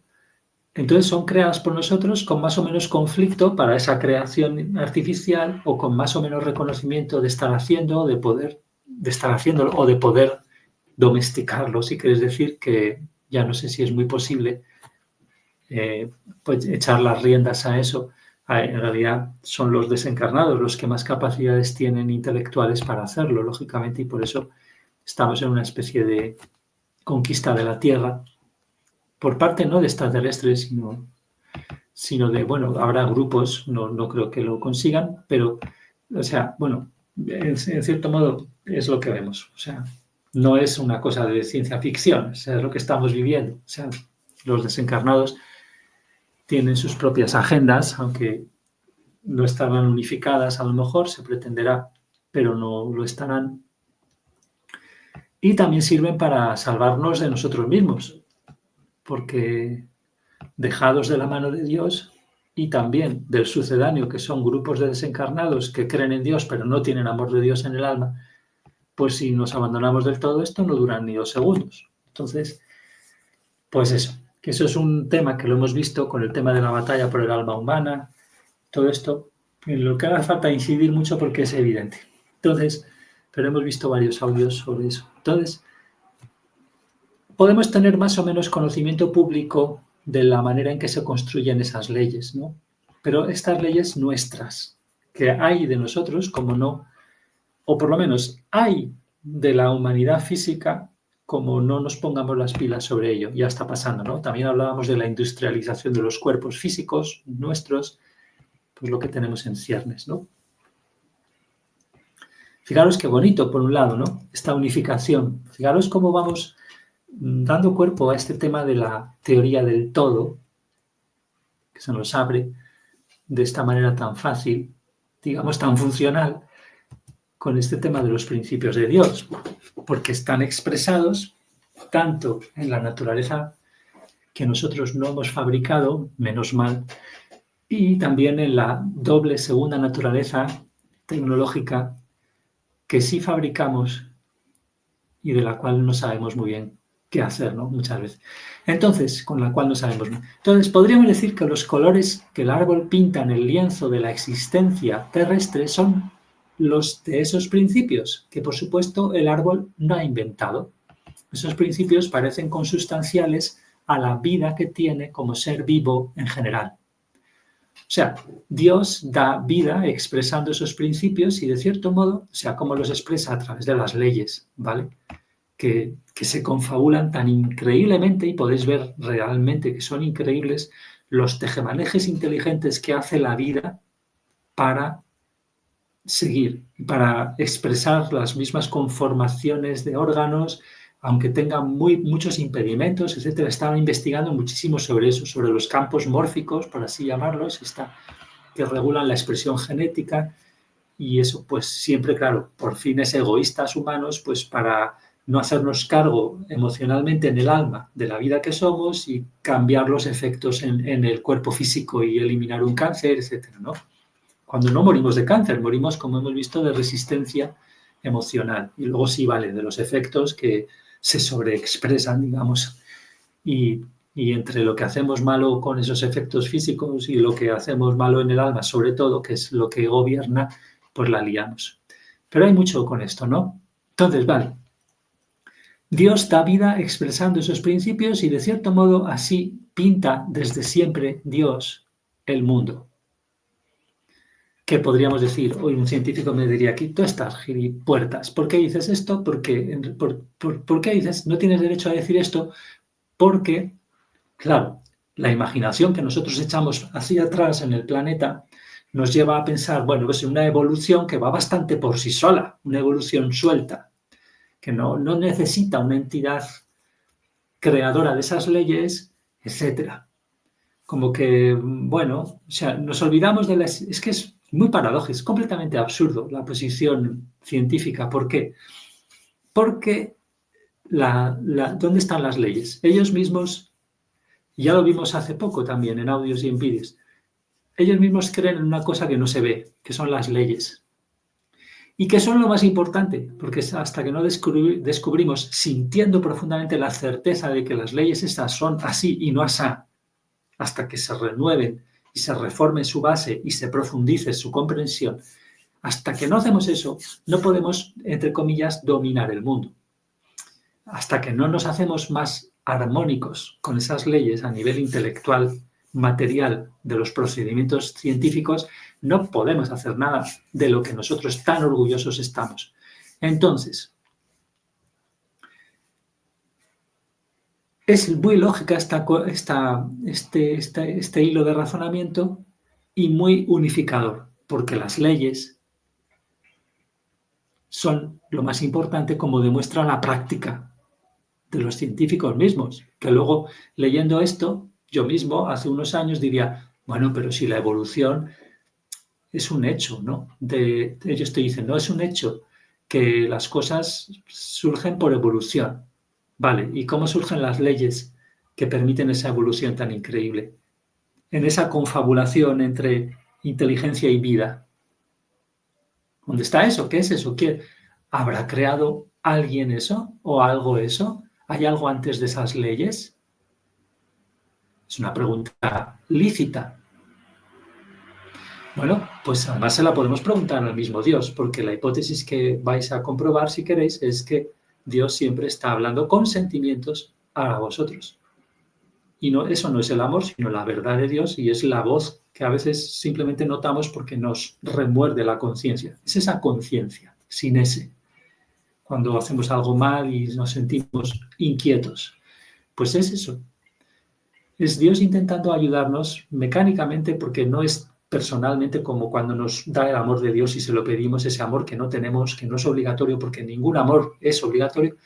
[SPEAKER 1] entonces son creadas por nosotros con más o menos conflicto para esa creación artificial o con más o menos reconocimiento de estar haciendo, de estar haciéndolo o de poder domesticarlo, si quieres decir, que ya no sé si es muy posible pues echar las riendas a eso. En realidad son los desencarnados los que más capacidades tienen intelectuales para hacerlo, lógicamente, y por eso estamos en una especie de conquista de la Tierra, por parte no de extraterrestres, sino de, bueno, habrá grupos, no creo que lo consigan, pero, o sea, bueno, en cierto modo es lo que vemos, o sea, no es una cosa de ciencia ficción, o sea, es lo que estamos viviendo, o sea, los desencarnados tienen sus propias agendas, aunque no estarán unificadas, a lo mejor se pretenderá, pero no lo estarán. Y también sirven para salvarnos de nosotros mismos, porque dejados de la mano de Dios y también del sucedáneo, que son grupos de desencarnados que creen en Dios pero no tienen amor de Dios en el alma, pues si nos abandonamos del todo esto no duran ni 2 segundos. Entonces, pues eso, que eso es un tema que lo hemos visto con el tema de la batalla por el alma humana, todo esto, en lo que haga falta incidir mucho porque es evidente. Entonces, pero hemos visto varios audios sobre eso. Entonces, podemos tener más o menos conocimiento público de la manera en que se construyen esas leyes, ¿no? Pero estas leyes nuestras, que hay de nosotros, como no, o por lo menos hay de la humanidad física, como no nos pongamos las pilas sobre ello, ya está pasando, ¿no? También hablábamos de la industrialización de los cuerpos físicos nuestros, pues lo que tenemos en ciernes, ¿no? Fijaros qué bonito, por un lado, ¿no? Esta unificación. Fijaros cómo vamos dando cuerpo a este tema de la teoría del todo, que se nos abre de esta manera tan fácil, digamos tan funcional, con este tema de los principios de Dios, porque están expresados tanto en la naturaleza que nosotros no hemos fabricado, menos mal, y también en la doble segunda naturaleza tecnológica que sí fabricamos y de la cual no sabemos muy bien qué hacer, ¿no? Muchas veces. Entonces, con la cual no sabemos. Entonces, podríamos decir que los colores que el árbol pinta en el lienzo de la existencia terrestre son los de esos principios, que por supuesto el árbol no ha inventado. Esos principios parecen consustanciales a la vida que tiene como ser vivo en general. O sea, Dios da vida expresando esos principios y de cierto modo, o sea, cómo los expresa a través de las leyes, ¿vale? Que se confabulan tan increíblemente y podéis ver realmente que son increíbles los tejemanejes inteligentes que hace la vida para seguir, para expresar las mismas conformaciones de órganos, aunque tengan muchos impedimentos, etcétera. Estaba investigando muchísimo sobre eso, sobre los campos mórficos, por así llamarlos, que regulan la expresión genética, y eso pues siempre, claro, por fines egoístas humanos, pues para no hacernos cargo emocionalmente en el alma de la vida que somos y cambiar los efectos en el cuerpo físico y eliminar un cáncer, etcétera, ¿no? Cuando no morimos de cáncer, morimos, como hemos visto, de resistencia emocional. Y luego sí, vale, de los efectos que se sobreexpresan, digamos, y entre lo que hacemos malo con esos efectos físicos y lo que hacemos malo en el alma, sobre todo, que es lo que gobierna, pues la liamos. Pero hay mucho con esto, ¿no? Entonces, vale, Dios da vida expresando esos principios y de cierto modo así pinta desde siempre Dios el mundo. ¿Qué podríamos decir? Hoy un científico me diría, aquí tú estás gilipuertas. ¿Por qué dices esto? ¿Por qué dices? No tienes derecho a decir esto porque, claro, la imaginación que nosotros echamos hacia atrás en el planeta nos lleva a pensar, bueno, pues una evolución que va bastante por sí sola, una evolución suelta, que no necesita una entidad creadora de esas leyes, etcétera. Como que, bueno, o sea, nos olvidamos de las... Es que es muy paradójico, es completamente absurdo la posición científica. ¿Por qué? Porque ¿dónde están las leyes? Ellos mismos, ya lo vimos hace poco también en audios y en vídeos, ellos mismos creen en una cosa que no se ve, que son las leyes. Y que son lo más importante, porque hasta que no descubrimos, sintiendo profundamente la certeza de que las leyes estas son así y no asá, hasta que se renueven y se reforme su base y se profundice su comprensión, hasta que no hacemos eso, no podemos, entre comillas, dominar el mundo. Hasta que no nos hacemos más armónicos con esas leyes a nivel intelectual, material, de los procedimientos científicos, no podemos hacer nada de lo que nosotros tan orgullosos estamos. Entonces, es muy lógica este hilo de razonamiento y muy unificador, porque las leyes son lo más importante, como demuestra la práctica de los científicos mismos, que luego, leyendo esto, yo mismo hace unos años diría, bueno, pero si la evolución es un hecho, ¿no? Ellos te dicen, no, es un hecho que las cosas surgen por evolución. Vale, ¿y cómo surgen las leyes que permiten esa evolución tan increíble? En esa confabulación entre inteligencia y vida. ¿Dónde está eso? ¿Qué es eso? ¿Qué? ¿Habrá creado alguien eso o algo eso? ¿Hay algo antes de esas leyes? Es una pregunta lícita. Bueno, pues además se la podemos preguntar al mismo Dios, porque la hipótesis que vais a comprobar, si queréis, es que Dios siempre está hablando con sentimientos a vosotros. Y eso no es el amor, sino la verdad de Dios, y es la voz que a veces simplemente notamos porque nos remuerde la conciencia. Es esa conciencia, sin ese. Cuando hacemos algo mal y nos sentimos inquietos. Pues es eso. Es Dios intentando ayudarnos mecánicamente, porque no es personalmente como cuando nos da el amor de Dios y se lo pedimos, ese amor que no tenemos, que no es obligatorio, porque ningún amor es obligatorio.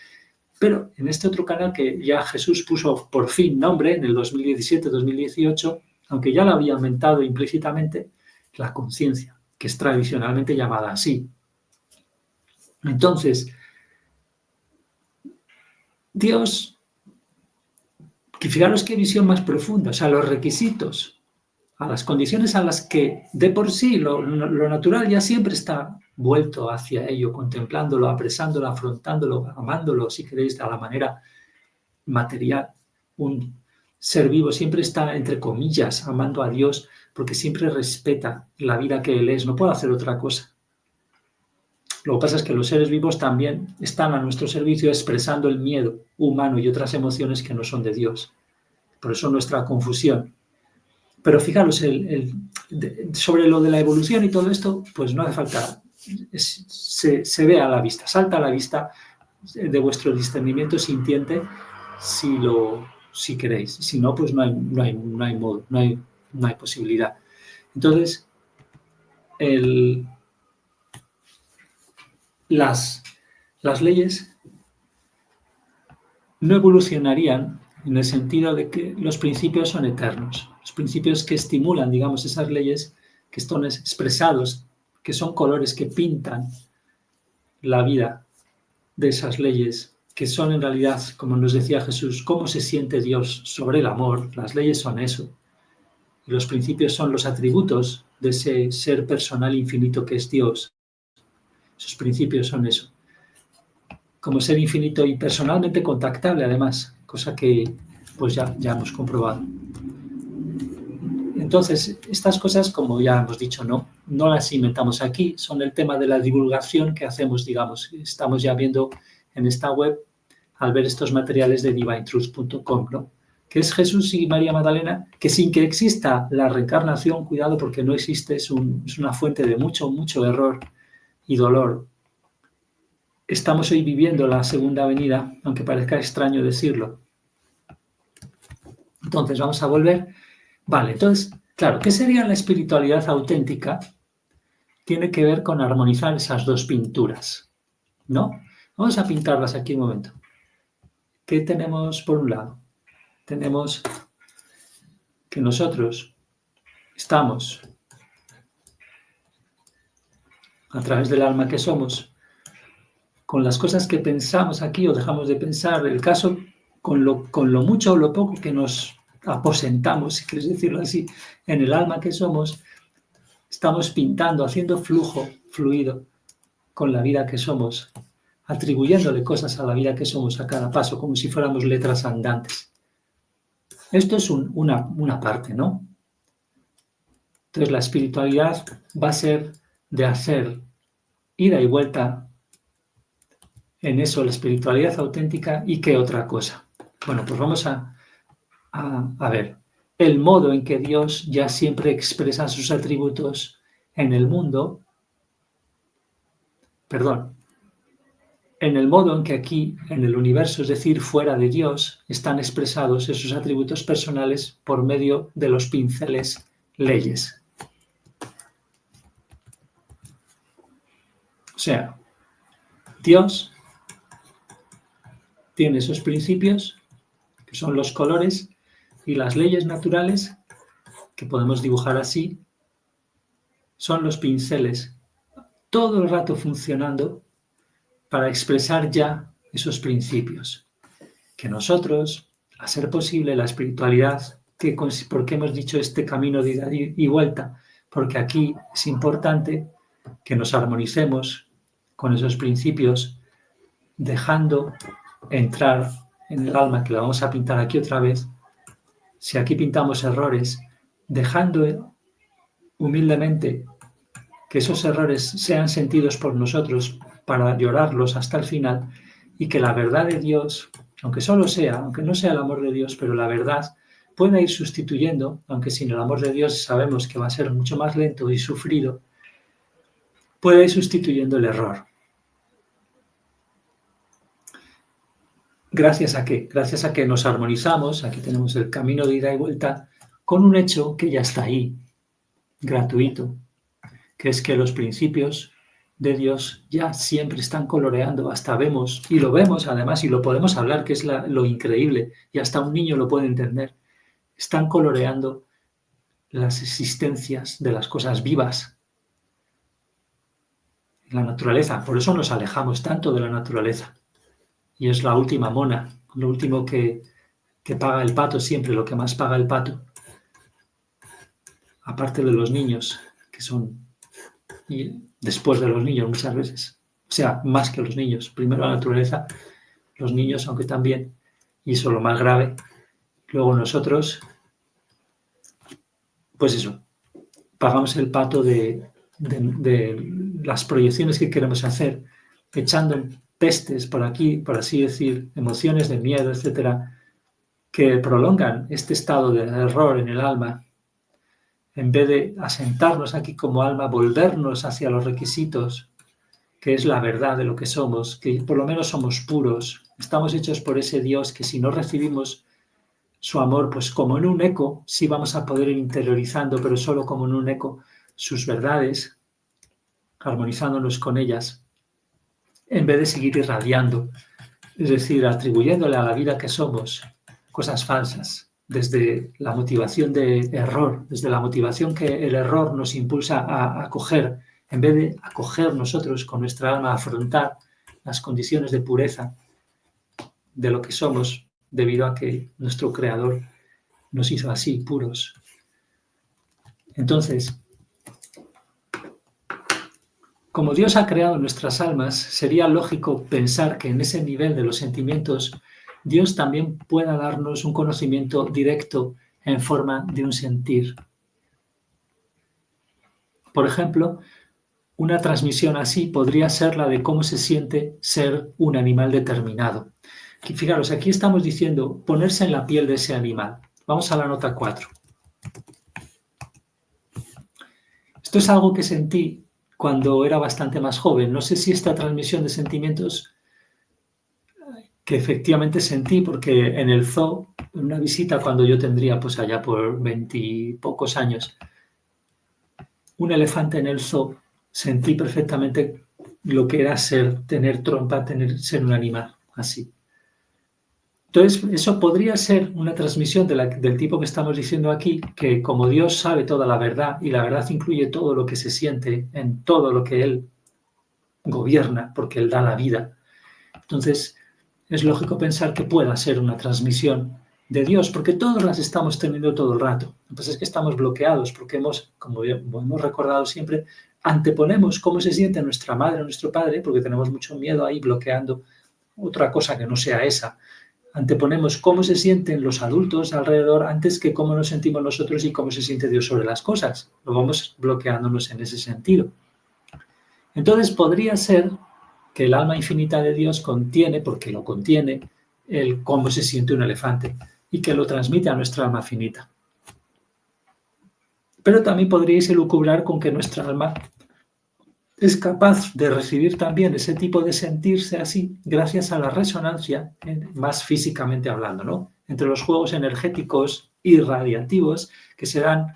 [SPEAKER 1] Pero en este otro canal que ya Jesús puso por fin nombre en el 2017-2018, aunque ya lo había aumentado implícitamente, la conciencia, que es tradicionalmente llamada así. Entonces, Dios, que fijaros qué visión más profunda, o sea, los requisitos, a las condiciones a las que de por sí lo natural ya siempre está vuelto hacia ello, contemplándolo, apresándolo, afrontándolo, amándolo, si queréis, a la manera material. Un ser vivo siempre está, entre comillas, amando a Dios, porque siempre respeta la vida que Él es, no puede hacer otra cosa. Lo que pasa es que los seres vivos también están a nuestro servicio expresando el miedo humano y otras emociones que no son de Dios. Por eso nuestra confusión. Pero fijaros, sobre lo de la evolución y todo esto, pues no hace falta, se ve a la vista, salta a la vista de vuestro discernimiento sintiente si queréis. Si no, pues no hay modo, no hay posibilidad. Entonces, las leyes no evolucionarían en el sentido de que los principios son eternos. Los principios que estimulan, digamos, esas leyes que están expresados, que son colores que pintan la vida de esas leyes, que son en realidad, como nos decía Jesús, cómo se siente Dios sobre el amor. Las leyes son eso. Y los principios son los atributos de ese ser personal infinito que es Dios. Esos principios son eso. Como ser infinito y personalmente contactable, además, cosa que pues ya hemos comprobado. Entonces, estas cosas, como ya hemos dicho, no las inventamos aquí, son el tema de la divulgación que hacemos, digamos. Estamos ya viendo en esta web, al ver estos materiales de divinetruth.com, ¿no? Que es Jesús y María Magdalena, que sin que exista la reencarnación, cuidado porque no existe, es una fuente de mucho error y dolor. Estamos hoy viviendo la segunda venida, aunque parezca extraño decirlo. Entonces, vamos a volver. Vale, entonces, claro, ¿qué sería la espiritualidad auténtica? Tiene que ver con armonizar esas dos pinturas, ¿no? Vamos a pintarlas aquí un momento. ¿Qué tenemos por un lado? Tenemos que nosotros estamos, a través del alma que somos, con las cosas que pensamos aquí o dejamos de pensar, el caso con lo mucho o lo poco que nos aposentamos, si quieres decirlo así, en el alma que somos, estamos pintando, haciendo fluido con la vida que somos, atribuyéndole cosas a la vida que somos a cada paso, como si fuéramos letras andantes. Esto es una parte, ¿no? Entonces la espiritualidad va a ser de hacer ida y vuelta en eso, la espiritualidad auténtica. ¿Y qué otra cosa? Bueno, pues vamos a ver el modo en que Dios ya siempre expresa sus atributos en el mundo, en el modo en que aquí, en el universo, es decir, fuera de Dios, están expresados esos atributos personales por medio de los pinceles leyes. O sea, Dios tiene esos principios, que son los colores, y las leyes naturales, que podemos dibujar así, son los pinceles, todo el rato funcionando para expresar ya esos principios. Que nosotros, a ser posible, la espiritualidad, ¿por qué hemos dicho este camino de ida y vuelta? Porque aquí es importante que nos armonicemos con esos principios, dejando entrar en el alma, que la vamos a pintar aquí otra vez. Si aquí pintamos errores, dejando humildemente que esos errores sean sentidos por nosotros para llorarlos hasta el final, y que la verdad de Dios, aunque no sea el amor de Dios, pero la verdad pueda ir sustituyendo, aunque sin el amor de Dios sabemos que va a ser mucho más lento y sufrido, puede ir sustituyendo el error. ¿Gracias a qué? Gracias a que nos armonizamos, aquí tenemos el camino de ida y vuelta, con un hecho que ya está ahí, gratuito, que es que los principios de Dios ya siempre están coloreando, hasta vemos, y lo vemos además, y lo podemos hablar, que es lo increíble, y hasta un niño lo puede entender, están coloreando las existencias de las cosas vivas en la naturaleza. Por eso nos alejamos tanto de la naturaleza. Y es la última mona, lo último que paga el pato siempre, lo que más paga el pato. Aparte de los niños, que son, y después de los niños muchas veces. O sea, más que los niños. Primero la naturaleza, los niños, aunque también, y eso es lo más grave. Luego nosotros, pues eso, pagamos el pato de las proyecciones que queremos hacer, echando pestes por aquí, por así decir, emociones de miedo, etcétera, que prolongan este estado de error en el alma, en vez de asentarnos aquí como alma, volvernos hacia los requisitos, que es la verdad de lo que somos, que por lo menos somos puros, estamos hechos por ese Dios que si no recibimos su amor, pues como en un eco, sí vamos a poder ir interiorizando, pero solo como en un eco, sus verdades, armonizándonos con ellas, en vez de seguir irradiando, es decir, atribuyéndole a la vida que somos cosas falsas, desde la motivación de error, desde la motivación que el error nos impulsa a acoger, en vez de acoger nosotros con nuestra alma, afrontar las condiciones de pureza de lo que somos, debido a que nuestro Creador nos hizo así, puros. Entonces, como Dios ha creado nuestras almas, sería lógico pensar que en ese nivel de los sentimientos, Dios también pueda darnos un conocimiento directo en forma de un sentir. Por ejemplo, una transmisión así podría ser la de cómo se siente ser un animal determinado. Y fijaros, aquí estamos diciendo ponerse en la piel de ese animal. Vamos a la nota 4. Esto es algo que sentí cuando era bastante más joven. No sé si esta transmisión de sentimientos que efectivamente sentí, porque en el zoo, en una visita cuando yo tendría pues allá por 20 y pocos años, un elefante en el zoo, sentí perfectamente lo que era tener trompa, ser un animal, así. Entonces, eso podría ser una transmisión del tipo que estamos diciendo aquí, que como Dios sabe toda la verdad, y la verdad incluye todo lo que se siente en todo lo que Él gobierna, porque Él da la vida. Entonces, es lógico pensar que pueda ser una transmisión de Dios, porque todos las estamos teniendo todo el rato. Entonces es que estamos bloqueados, porque como hemos recordado siempre, anteponemos cómo se siente nuestra madre o nuestro padre, porque tenemos mucho miedo ahí bloqueando otra cosa que no sea esa. Anteponemos cómo se sienten los adultos alrededor antes que cómo nos sentimos nosotros y cómo se siente Dios sobre las cosas. Lo vamos bloqueándonos en ese sentido. Entonces podría ser que el alma infinita de Dios contiene, porque lo contiene, el cómo se siente un elefante y que lo transmite a nuestra alma finita. Pero también podríais elucubrar con que nuestra alma es capaz de recibir también ese tipo de sentirse así gracias a la resonancia, más físicamente hablando, ¿no? Entre los juegos energéticos y radiativos que se dan,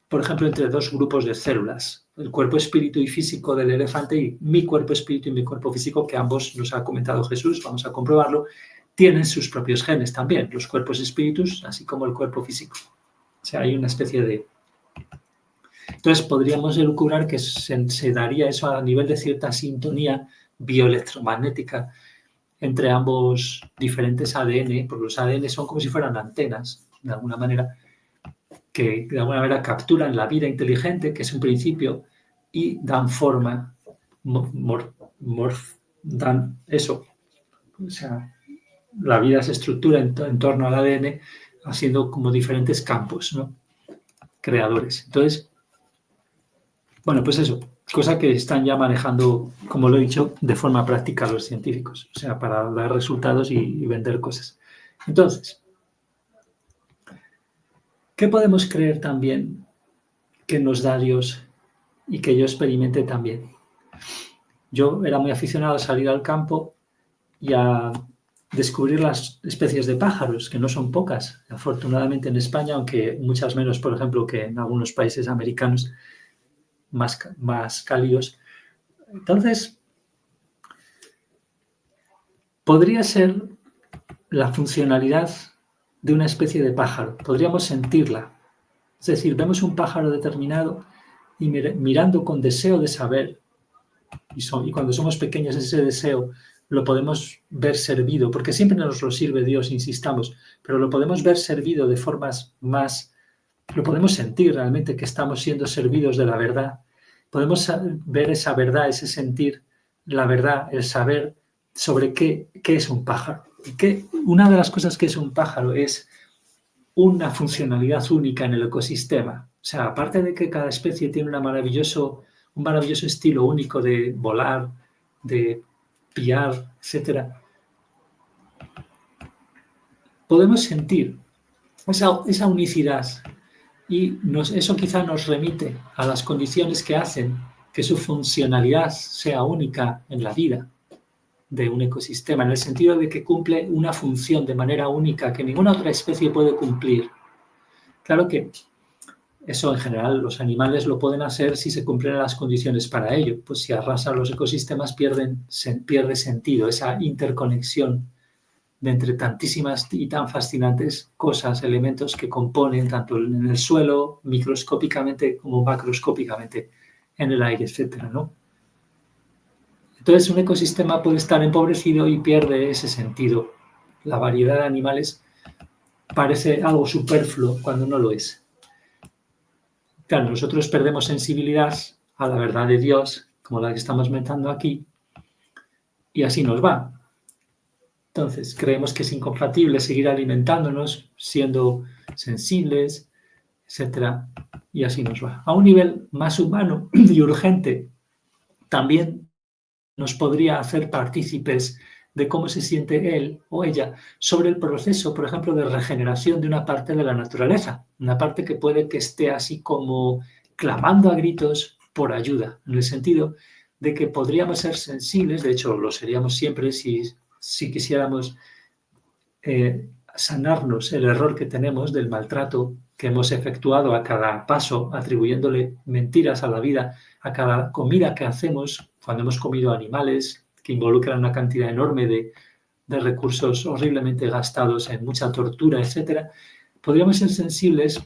[SPEAKER 1] por ejemplo, entre dos grupos de células, el cuerpo espíritu y físico del elefante y mi cuerpo espíritu y mi cuerpo físico, que ambos nos ha comentado Jesús, vamos a comprobarlo, tienen sus propios genes también, los cuerpos espíritus, así como el cuerpo físico. O sea, hay una especie de... Entonces, podríamos elucubrar que se daría eso a nivel de cierta sintonía bioelectromagnética entre ambos diferentes ADN, porque los ADN son como si fueran antenas, de alguna manera, que de alguna manera capturan la vida inteligente, que es un principio, y dan forma, dan eso. O sea, la vida se estructura en torno al ADN, haciendo como diferentes campos, ¿no? Creadores. Entonces, bueno, pues eso, cosa que están ya manejando, como lo he dicho, de forma práctica los científicos, o sea, para dar resultados y vender cosas. Entonces, ¿qué podemos creer también que nos da Dios y que yo experimenté también? Yo era muy aficionado a salir al campo y a descubrir las especies de pájaros, que no son pocas, afortunadamente en España, aunque muchas menos, por ejemplo, que en algunos países americanos más cálidos. Entonces, podría ser la funcionalidad de una especie de pájaro, podríamos sentirla. Es decir, vemos un pájaro determinado y mirando con deseo de saber, y cuando somos pequeños ese deseo lo podemos ver servido, porque siempre nos lo sirve Dios, insistamos, pero lo podemos ver servido de formas más, lo podemos sentir realmente que estamos siendo servidos de la verdad. Podemos ver esa verdad, ese sentir, la verdad, el saber sobre qué es un pájaro. Una de las cosas que es un pájaro es una funcionalidad única en el ecosistema. O sea, aparte de que cada especie tiene un maravilloso estilo único de volar, de piar, etc., podemos sentir esa unicidad Y eso quizá nos remite a las condiciones que hacen que su funcionalidad sea única en la vida de un ecosistema, en el sentido de que cumple una función de manera única que ninguna otra especie puede cumplir. Claro que eso en general los animales lo pueden hacer si se cumplen las condiciones para ello. Pues si arrasan los ecosistemas pierde sentido esa interconexión de entre tantísimas y tan fascinantes cosas, elementos que componen tanto en el suelo, microscópicamente como macroscópicamente, en el aire, etcétera, ¿no? Entonces un ecosistema puede estar empobrecido y pierde ese sentido. La variedad de animales parece algo superfluo cuando no lo es. Claro, nosotros perdemos sensibilidad a la verdad de Dios, como la que estamos mentando aquí, y así nos va. Entonces, creemos que es incompatible seguir alimentándonos, siendo sensibles, etcétera, y así nos va. A un nivel más humano y urgente, también nos podría hacer partícipes de cómo se siente él o ella sobre el proceso, por ejemplo, de regeneración de una parte de la naturaleza, una parte que puede que esté así como clamando a gritos por ayuda, en el sentido de que podríamos ser sensibles, de hecho lo seríamos siempre si quisiéramos sanarnos el error que tenemos del maltrato que hemos efectuado a cada paso, atribuyéndole mentiras a la vida, a cada comida que hacemos, cuando hemos comido animales que involucran una cantidad enorme de recursos horriblemente gastados en mucha tortura, etc., podríamos ser sensibles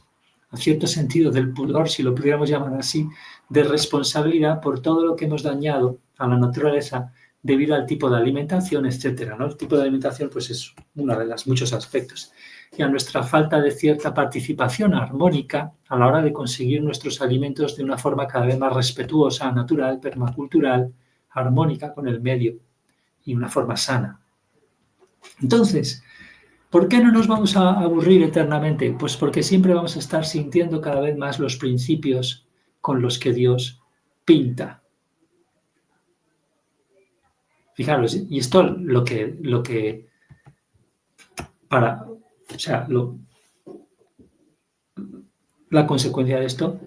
[SPEAKER 1] a cierto sentido del pudor, si lo pudiéramos llamar así, de responsabilidad por todo lo que hemos dañado a la naturaleza debido al tipo de alimentación, etcétera, ¿no? El tipo de alimentación pues es uno de los muchos aspectos. Y a nuestra falta de cierta participación armónica a la hora de conseguir nuestros alimentos de una forma cada vez más respetuosa, natural, permacultural, armónica con el medio y una forma sana. Entonces, ¿por qué no nos vamos a aburrir eternamente? Pues porque siempre vamos a estar sintiendo cada vez más los principios con los que Dios pinta. Fijaros, y esto la consecuencia de esto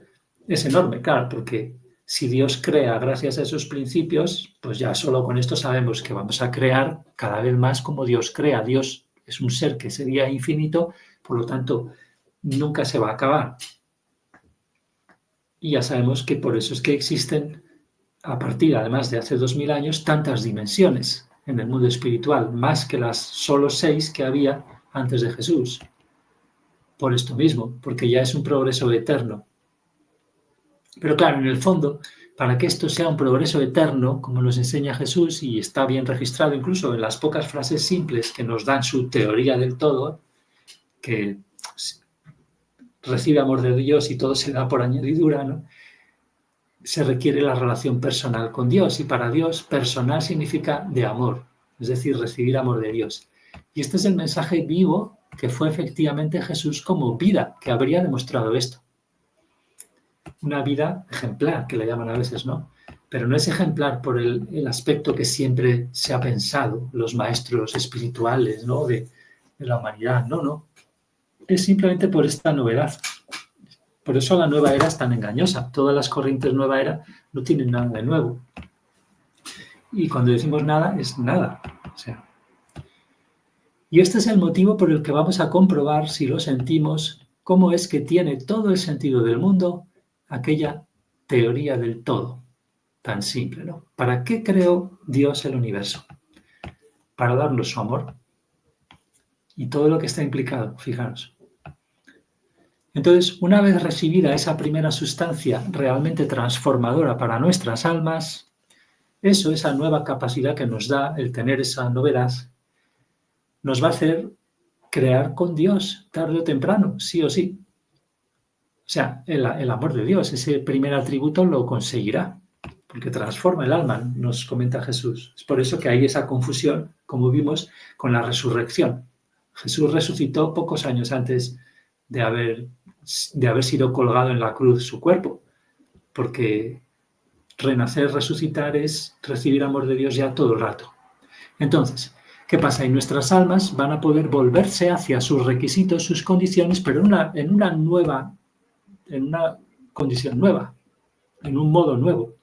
[SPEAKER 1] es enorme, claro, porque si Dios crea gracias a esos principios, pues ya solo con esto sabemos que vamos a crear cada vez más como Dios crea. Dios es un ser que sería infinito, por lo tanto, nunca se va a acabar. Y ya sabemos que por eso es que existen, a partir además de hace 2000 años, tantas dimensiones en el mundo espiritual, más que las solo 6 que había antes de Jesús. Por esto mismo, porque ya es un progreso eterno. Pero claro, en el fondo, para que esto sea un progreso eterno, como nos enseña Jesús, y está bien registrado incluso en las pocas frases simples que nos dan su teoría del todo, que recibe amor de Dios y todo se da por añadidura, ¿no? Se requiere la relación personal con Dios, y para Dios personal significa de amor, es decir, recibir amor de Dios. Y este es el mensaje vivo que fue efectivamente Jesús como vida, que habría demostrado esto. Una vida ejemplar, que le llaman a veces, ¿no? Pero no es ejemplar por el aspecto que siempre se ha pensado, los maestros espirituales, ¿no? de la humanidad, no. Es simplemente por esta novedad. Por eso la nueva era es tan engañosa. Todas las corrientes nueva era no tienen nada de nuevo. Y cuando decimos nada, es nada. O sea. Y este es el motivo por el que vamos a comprobar, si lo sentimos, cómo es que tiene todo el sentido del mundo aquella teoría del todo, tan simple, ¿no? ¿Para qué creó Dios el universo? Para darnos su amor y todo lo que está implicado, fijaros. Entonces, una vez recibida esa primera sustancia realmente transformadora para nuestras almas, esa nueva capacidad que nos da el tener esa novedad, nos va a hacer crear con Dios tarde o temprano, sí o sí. O sea, el amor de Dios, ese primer atributo lo conseguirá, porque transforma el alma, nos comenta Jesús. Es por eso que hay esa confusión, como vimos, con la resurrección. Jesús resucitó pocos años antes de haber sido colgado en la cruz su cuerpo, porque renacer, resucitar es recibir amor de Dios ya todo el rato. Entonces, ¿qué pasa? Y nuestras almas van a poder volverse hacia sus requisitos, sus condiciones, pero en una nueva en una condición nueva, en un modo nuevo.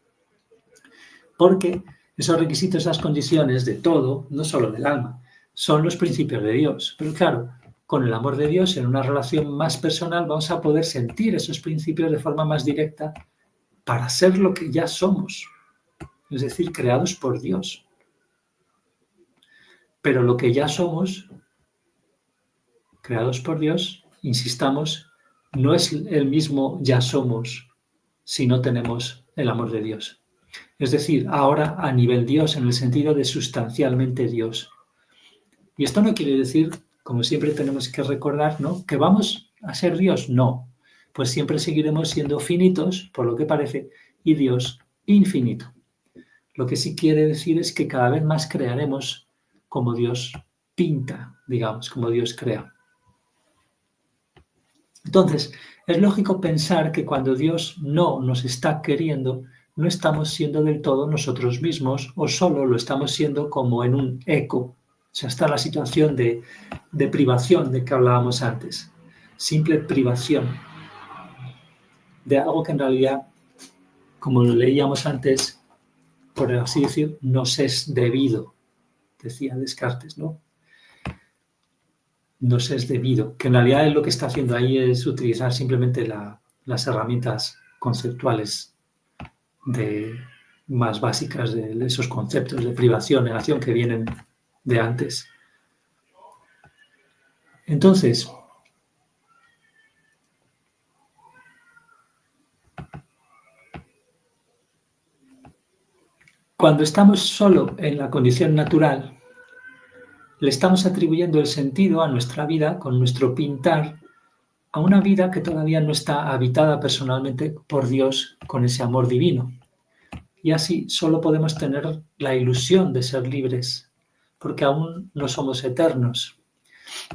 [SPEAKER 1] Porque esos requisitos, esas condiciones de todo, no solo del alma, son los principios de Dios. Pero claro, con el amor de Dios, en una relación más personal, vamos a poder sentir esos principios de forma más directa para ser lo que ya somos, es decir, creados por Dios. Pero lo que ya somos, creados por Dios, insistamos, no es el mismo ya somos si no tenemos el amor de Dios. Es decir, ahora a nivel Dios, en el sentido de sustancialmente Dios. Y esto no quiere decir, como siempre tenemos que recordar, ¿no?, que vamos a ser Dios. No, pues siempre seguiremos siendo finitos, por lo que parece, y Dios infinito. Lo que sí quiere decir es que cada vez más crearemos como Dios pinta, digamos, como Dios crea. Entonces, es lógico pensar que cuando Dios no nos está queriendo, no estamos siendo del todo nosotros mismos o solo lo estamos siendo como en un eco. O sea, está la situación de privación de que hablábamos antes. Simple privación de algo que en realidad, como lo leíamos antes, por así decir, nos es debido, decía Descartes, ¿no? Nos es debido, que en realidad lo que está haciendo ahí es utilizar simplemente las herramientas conceptuales más básicas de esos conceptos de privación, negación que vienen de antes. Entonces, cuando estamos solo en la condición natural, le estamos atribuyendo el sentido a nuestra vida con nuestro pintar a una vida que todavía no está habitada personalmente por Dios con ese amor divino. Y así solo podemos tener la ilusión de ser libres, porque aún no somos eternos.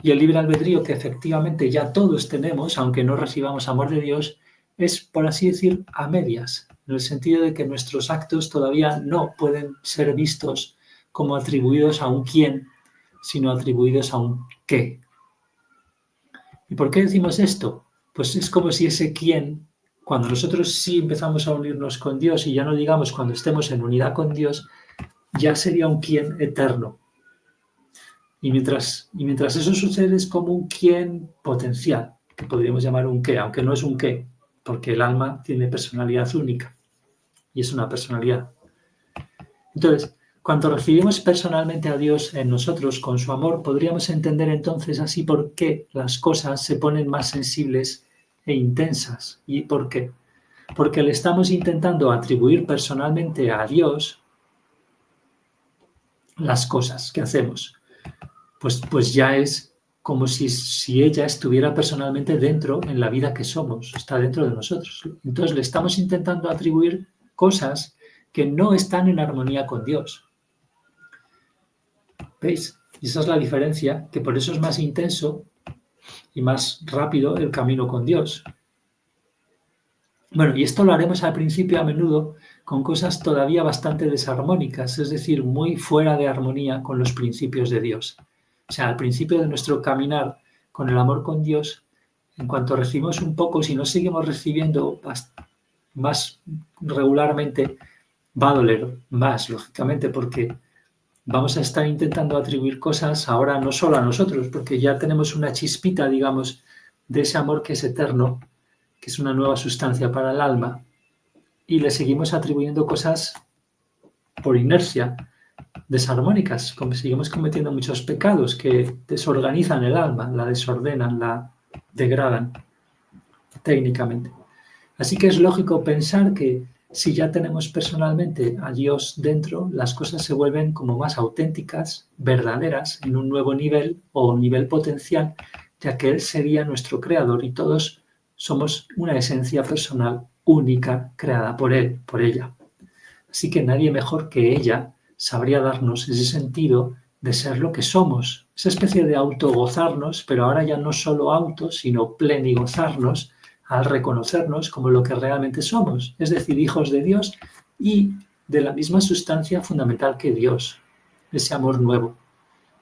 [SPEAKER 1] Y el libre albedrío que efectivamente ya todos tenemos, aunque no recibamos amor de Dios, es, por así decir, a medias, en el sentido de que nuestros actos todavía no pueden ser vistos como atribuidos a un quién, sino atribuidos a un qué. ¿Y por qué decimos esto? Pues es como si ese quién, cuando nosotros sí empezamos a unirnos con Dios, y ya no digamos cuando estemos en unidad con Dios, ya sería un quién eterno. Y mientras eso sucede es como un quién potencial, que podríamos llamar un qué, aunque no es un qué, porque el alma tiene personalidad única y es una personalidad. Entonces, cuando recibimos personalmente a Dios en nosotros con su amor, podríamos entender entonces así por qué las cosas se ponen más sensibles e intensas. ¿Y por qué? Porque le estamos intentando atribuir personalmente a Dios las cosas que hacemos. Pues ya es como si ella estuviera personalmente dentro en la vida que somos, está dentro de nosotros. Entonces le estamos intentando atribuir cosas que no están en armonía con Dios. ¿Veis? Y esa es la diferencia, que por eso es más intenso y más rápido el camino con Dios. Bueno, y esto lo haremos al principio a menudo con cosas todavía bastante desarmónicas, es decir, muy fuera de armonía con los principios de Dios. O sea, al principio de nuestro caminar con el amor con Dios, en cuanto recibimos un poco, si no seguimos recibiendo más regularmente, va a doler más, lógicamente, porque vamos a estar intentando atribuir cosas ahora no solo a nosotros, porque ya tenemos una chispita, digamos, de ese amor que es eterno, que es una nueva sustancia para el alma, y le seguimos atribuyendo cosas por inercia, desarmónicas, como seguimos cometiendo muchos pecados que desorganizan el alma, la desordenan, la degradan técnicamente. Así que es lógico pensar que si ya tenemos personalmente a Dios dentro, las cosas se vuelven como más auténticas, verdaderas, en un nuevo nivel o nivel potencial, ya que Él sería nuestro creador y todos somos una esencia personal única creada por Él, por ella. Así que nadie mejor que ella sabría darnos ese sentido de ser lo que somos, esa especie de autogozarnos, pero ahora ya no solo auto, sino plenigozarnos al reconocernos como lo que realmente somos, es decir, hijos de Dios y de la misma sustancia fundamental que Dios, ese amor nuevo.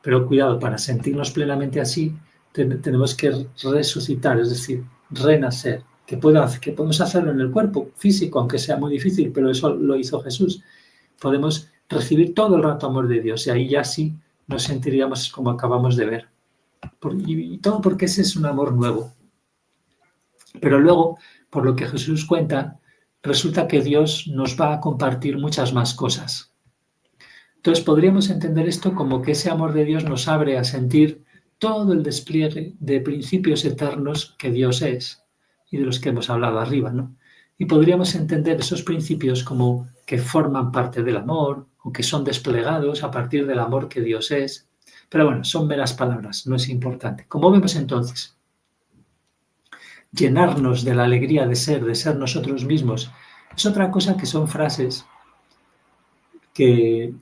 [SPEAKER 1] Pero cuidado, para sentirnos plenamente así, tenemos que resucitar, es decir, renacer, que podemos hacerlo en el cuerpo físico, aunque sea muy difícil, pero eso lo hizo Jesús. Podemos recibir todo el rato amor de Dios y ahí ya sí nos sentiríamos como acabamos de ver. Y todo porque ese es un amor nuevo. Pero luego, por lo que Jesús cuenta, resulta que Dios nos va a compartir muchas más cosas. Entonces podríamos entender esto como que ese amor de Dios nos abre a sentir todo el despliegue de principios eternos que Dios es y de los que hemos hablado arriba, ¿no? Y podríamos entender esos principios como que forman parte del amor o que son desplegados a partir del amor que Dios es. Pero bueno, son meras palabras, no es importante. Como vemos entonces, llenarnos de la alegría de ser nosotros mismos, es otra cosa que son frases que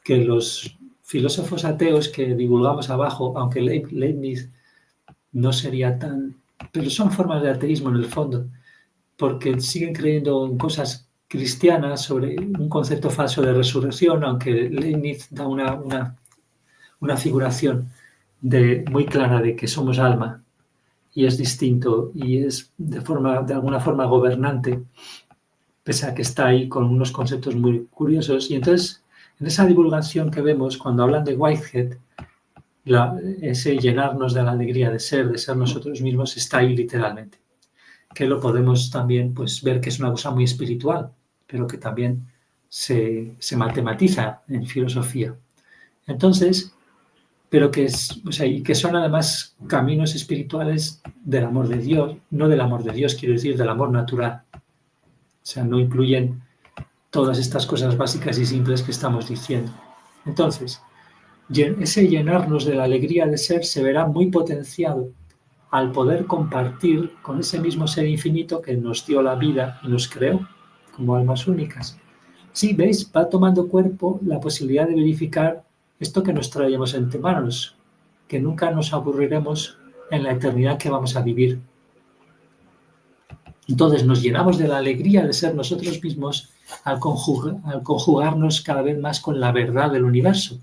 [SPEAKER 1] los filósofos ateos que divulgamos abajo, aunque Leibniz no sería tan... Pero son formas de ateísmo en el fondo, porque siguen creyendo en cosas cristianas sobre un concepto falso de resurrección, aunque Leibniz da una figuración muy clara de que somos alma y es distinto y es de alguna forma gobernante, pese a que está ahí con unos conceptos muy curiosos. Y entonces, en esa divulgación que vemos, cuando hablan de Whitehead, ese llenarnos de la alegría de ser nosotros mismos, está ahí literalmente. Que lo podemos también pues, ver que es una cosa muy espiritual, pero que también se matematiza en filosofía. Entonces, pero que y que son además caminos espirituales del amor de Dios, no del amor de Dios, quiero decir, del amor natural. O sea, no incluyen todas estas cosas básicas y simples que estamos diciendo. Entonces, ese llenarnos de la alegría de ser se verá muy potenciado al poder compartir con ese mismo ser infinito que nos dio la vida y nos creó como almas únicas. Sí, ¿veis? Va tomando cuerpo la posibilidad de verificar esto que nos traemos entre manos, que nunca nos aburriremos en la eternidad que vamos a vivir. Entonces nos llenamos de la alegría de ser nosotros mismos al conjugarnos cada vez más con la verdad del universo.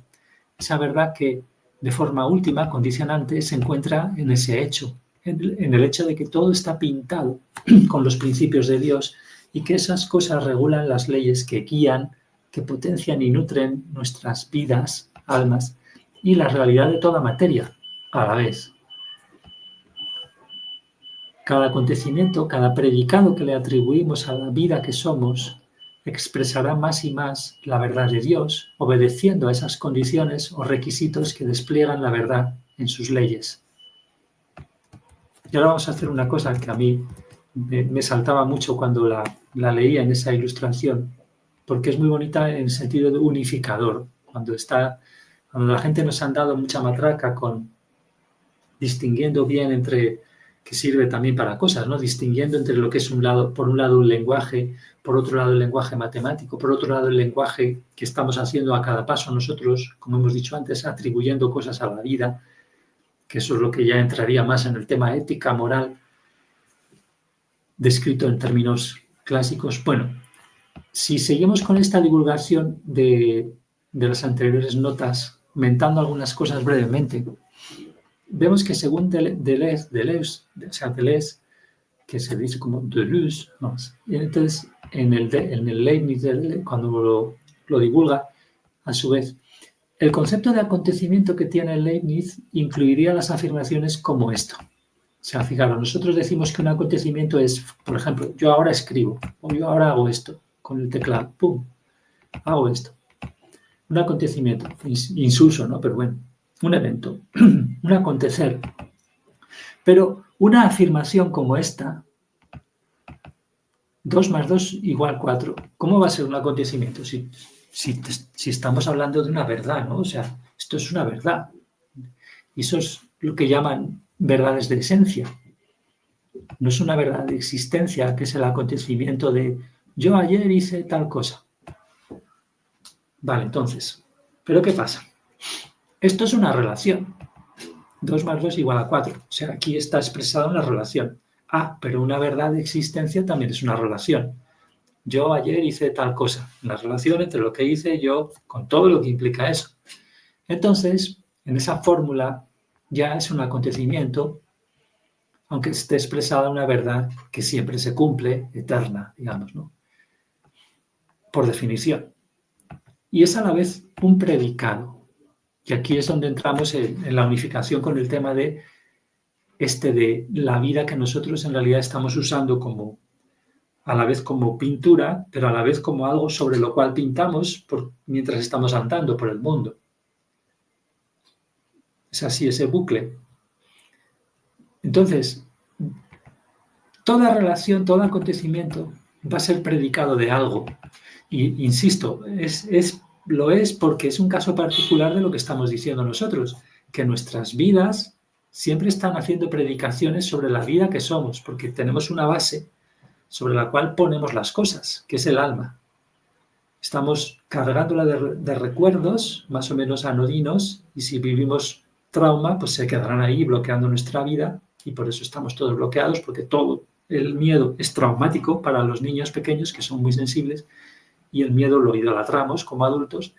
[SPEAKER 1] Esa verdad que de forma última, condicionante, se encuentra en ese hecho, en el hecho de que todo está pintado con los principios de Dios y que esas cosas regulan las leyes que guían, que potencian y nutren nuestras vidas, almas y la realidad de toda materia a la vez. Cada acontecimiento, cada predicado que le atribuimos a la vida que somos, expresará más y más la verdad de Dios, obedeciendo a esas condiciones o requisitos que despliegan la verdad en sus leyes. Y ahora vamos a hacer una cosa que a mí me saltaba mucho cuando la leía en esa ilustración, porque es muy bonita en el sentido de unificador. Cuando la gente nos han dado mucha matraca con distinguiendo bien entre, que sirve también para cosas, ¿no? Distinguiendo entre lo que es por un lado un lenguaje, por otro lado el lenguaje matemático, por otro lado el lenguaje que estamos haciendo a cada paso nosotros, como hemos dicho antes, atribuyendo cosas a la vida, que eso es lo que ya entraría más en el tema ética, moral, descrito en términos clásicos. Bueno, si seguimos con esta divulgación de las anteriores notas, comentando algunas cosas brevemente, vemos que según Deleuze, que se dice como Deleuze, entonces en el Leibniz, cuando lo divulga, a su vez, el concepto de acontecimiento que tiene Leibniz incluiría las afirmaciones como esto. O sea, fijaros, nosotros decimos que un acontecimiento es, por ejemplo, yo ahora escribo, o yo ahora hago esto, con el teclado, ¡pum!, hago esto. Un acontecimiento, insulso, ¿no? Pero bueno, un evento, un acontecer. Pero una afirmación como esta, 2 más 2 igual 4, ¿cómo va a ser un acontecimiento? Si estamos hablando de una verdad, ¿no? O sea, esto es una verdad. Y eso es lo que llaman verdades de esencia. No es una verdad de existencia, que es el acontecimiento de yo ayer hice tal cosa. Vale, entonces, ¿pero qué pasa? Esto es una relación. 2 más 2 igual a 4. O sea, aquí está expresada una relación. Ah, pero una verdad de existencia también es una relación. Yo ayer hice tal cosa. La relación entre lo que hice yo con todo lo que implica eso. Entonces, en esa fórmula ya es un acontecimiento aunque esté expresada una verdad que siempre se cumple, eterna, digamos, ¿no? Por definición. Y es a la vez un predicado. Y aquí es donde entramos en la unificación con el tema de la vida que nosotros en realidad estamos usando como, a la vez como pintura, pero a la vez como algo sobre lo cual pintamos mientras estamos andando por el mundo. Es así ese bucle. Entonces, toda relación, todo acontecimiento va a ser predicado de algo. Y insisto, lo es porque es un caso particular de lo que estamos diciendo nosotros, que nuestras vidas siempre están haciendo predicaciones sobre la vida que somos, porque tenemos una base sobre la cual ponemos las cosas, que es el alma. Estamos cargándola de recuerdos más o menos anodinos, y si vivimos trauma, pues se quedarán ahí bloqueando nuestra vida, y por eso estamos todos bloqueados, porque todo el miedo es traumático para los niños pequeños, que son muy sensibles, y el miedo lo idolatramos como adultos.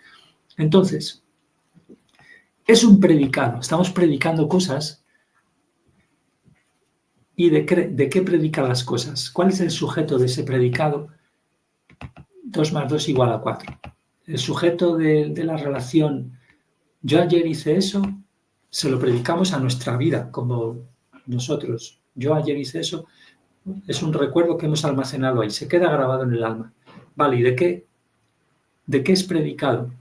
[SPEAKER 1] Entonces, es un predicado, estamos predicando cosas. ¿Y de qué predica las cosas? ¿Cuál es el sujeto de ese predicado? 2 más 2 igual a 4. El sujeto de la relación, yo ayer hice eso, se lo predicamos a nuestra vida, como nosotros. Yo ayer hice eso, es un recuerdo que hemos almacenado ahí, se queda grabado en el alma. Vale, ¿y de qué es predicado?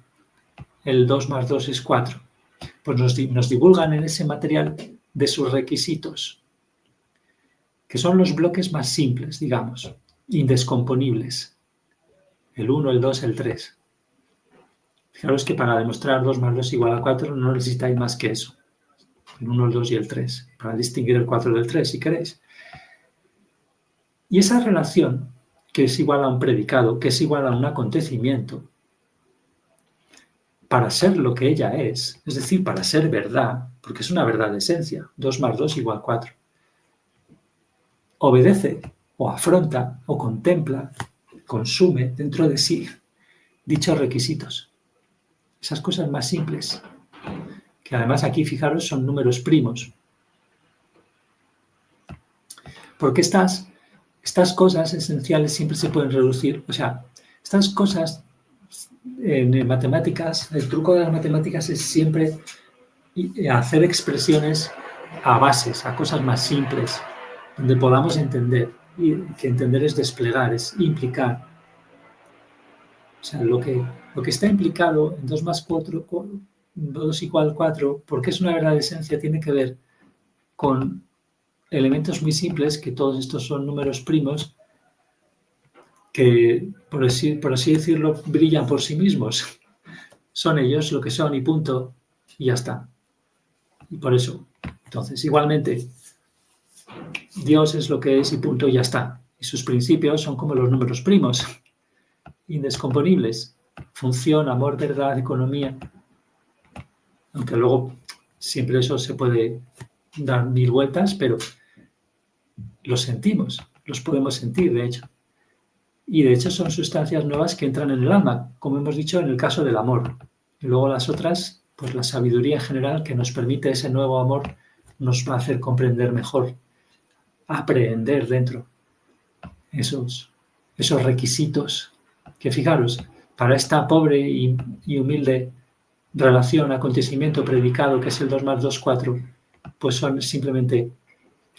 [SPEAKER 1] El 2 más 2 es 4. Pues nos divulgan en ese material de sus requisitos, que son los bloques más simples, digamos, indescomponibles. El 1, el 2, el 3. Fijaros que para demostrar 2 más 2 igual a 4 no necesitáis más que eso. El 1, el 2 y el 3. Para distinguir el 4 del 3, si queréis. Y esa relación, que es igual a un predicado, que es igual a un acontecimiento, para ser lo que ella es decir, para ser verdad, porque es una verdad de esencia, 2 más 2 igual a 4, obedece o afronta o contempla, consume dentro de sí dichos requisitos. Esas cosas más simples, que además aquí, fijaros, son números primos. Porque estas cosas esenciales siempre se pueden reducir. O sea, estas cosas en matemáticas, el truco de las matemáticas es siempre hacer expresiones a bases, a cosas más simples, donde podamos entender. Y que entender es desplegar, es implicar. O sea, lo que está implicado en 2 más 4, 2 igual 4, porque es una verdad de esencia, tiene que ver con elementos muy simples, que todos estos son números primos, que, por así decirlo, brillan por sí mismos. Son ellos lo que son y punto, y ya está. Y por eso, entonces, igualmente, Dios es lo que es y punto, y ya está. Y sus principios son como los números primos, indescomponibles. Función, amor, verdad, economía. Aunque luego siempre eso se puede dar 1000 vueltas, pero los sentimos, los podemos sentir, de hecho. Y de hecho son sustancias nuevas que entran en el alma, como hemos dicho en el caso del amor. Y luego las otras, pues la sabiduría en general que nos permite ese nuevo amor, nos va a hacer comprender mejor, aprehender dentro esos requisitos que, fijaros, para esta pobre y humilde relación, acontecimiento, predicado, que es el 2 más 2, 4, pues son simplemente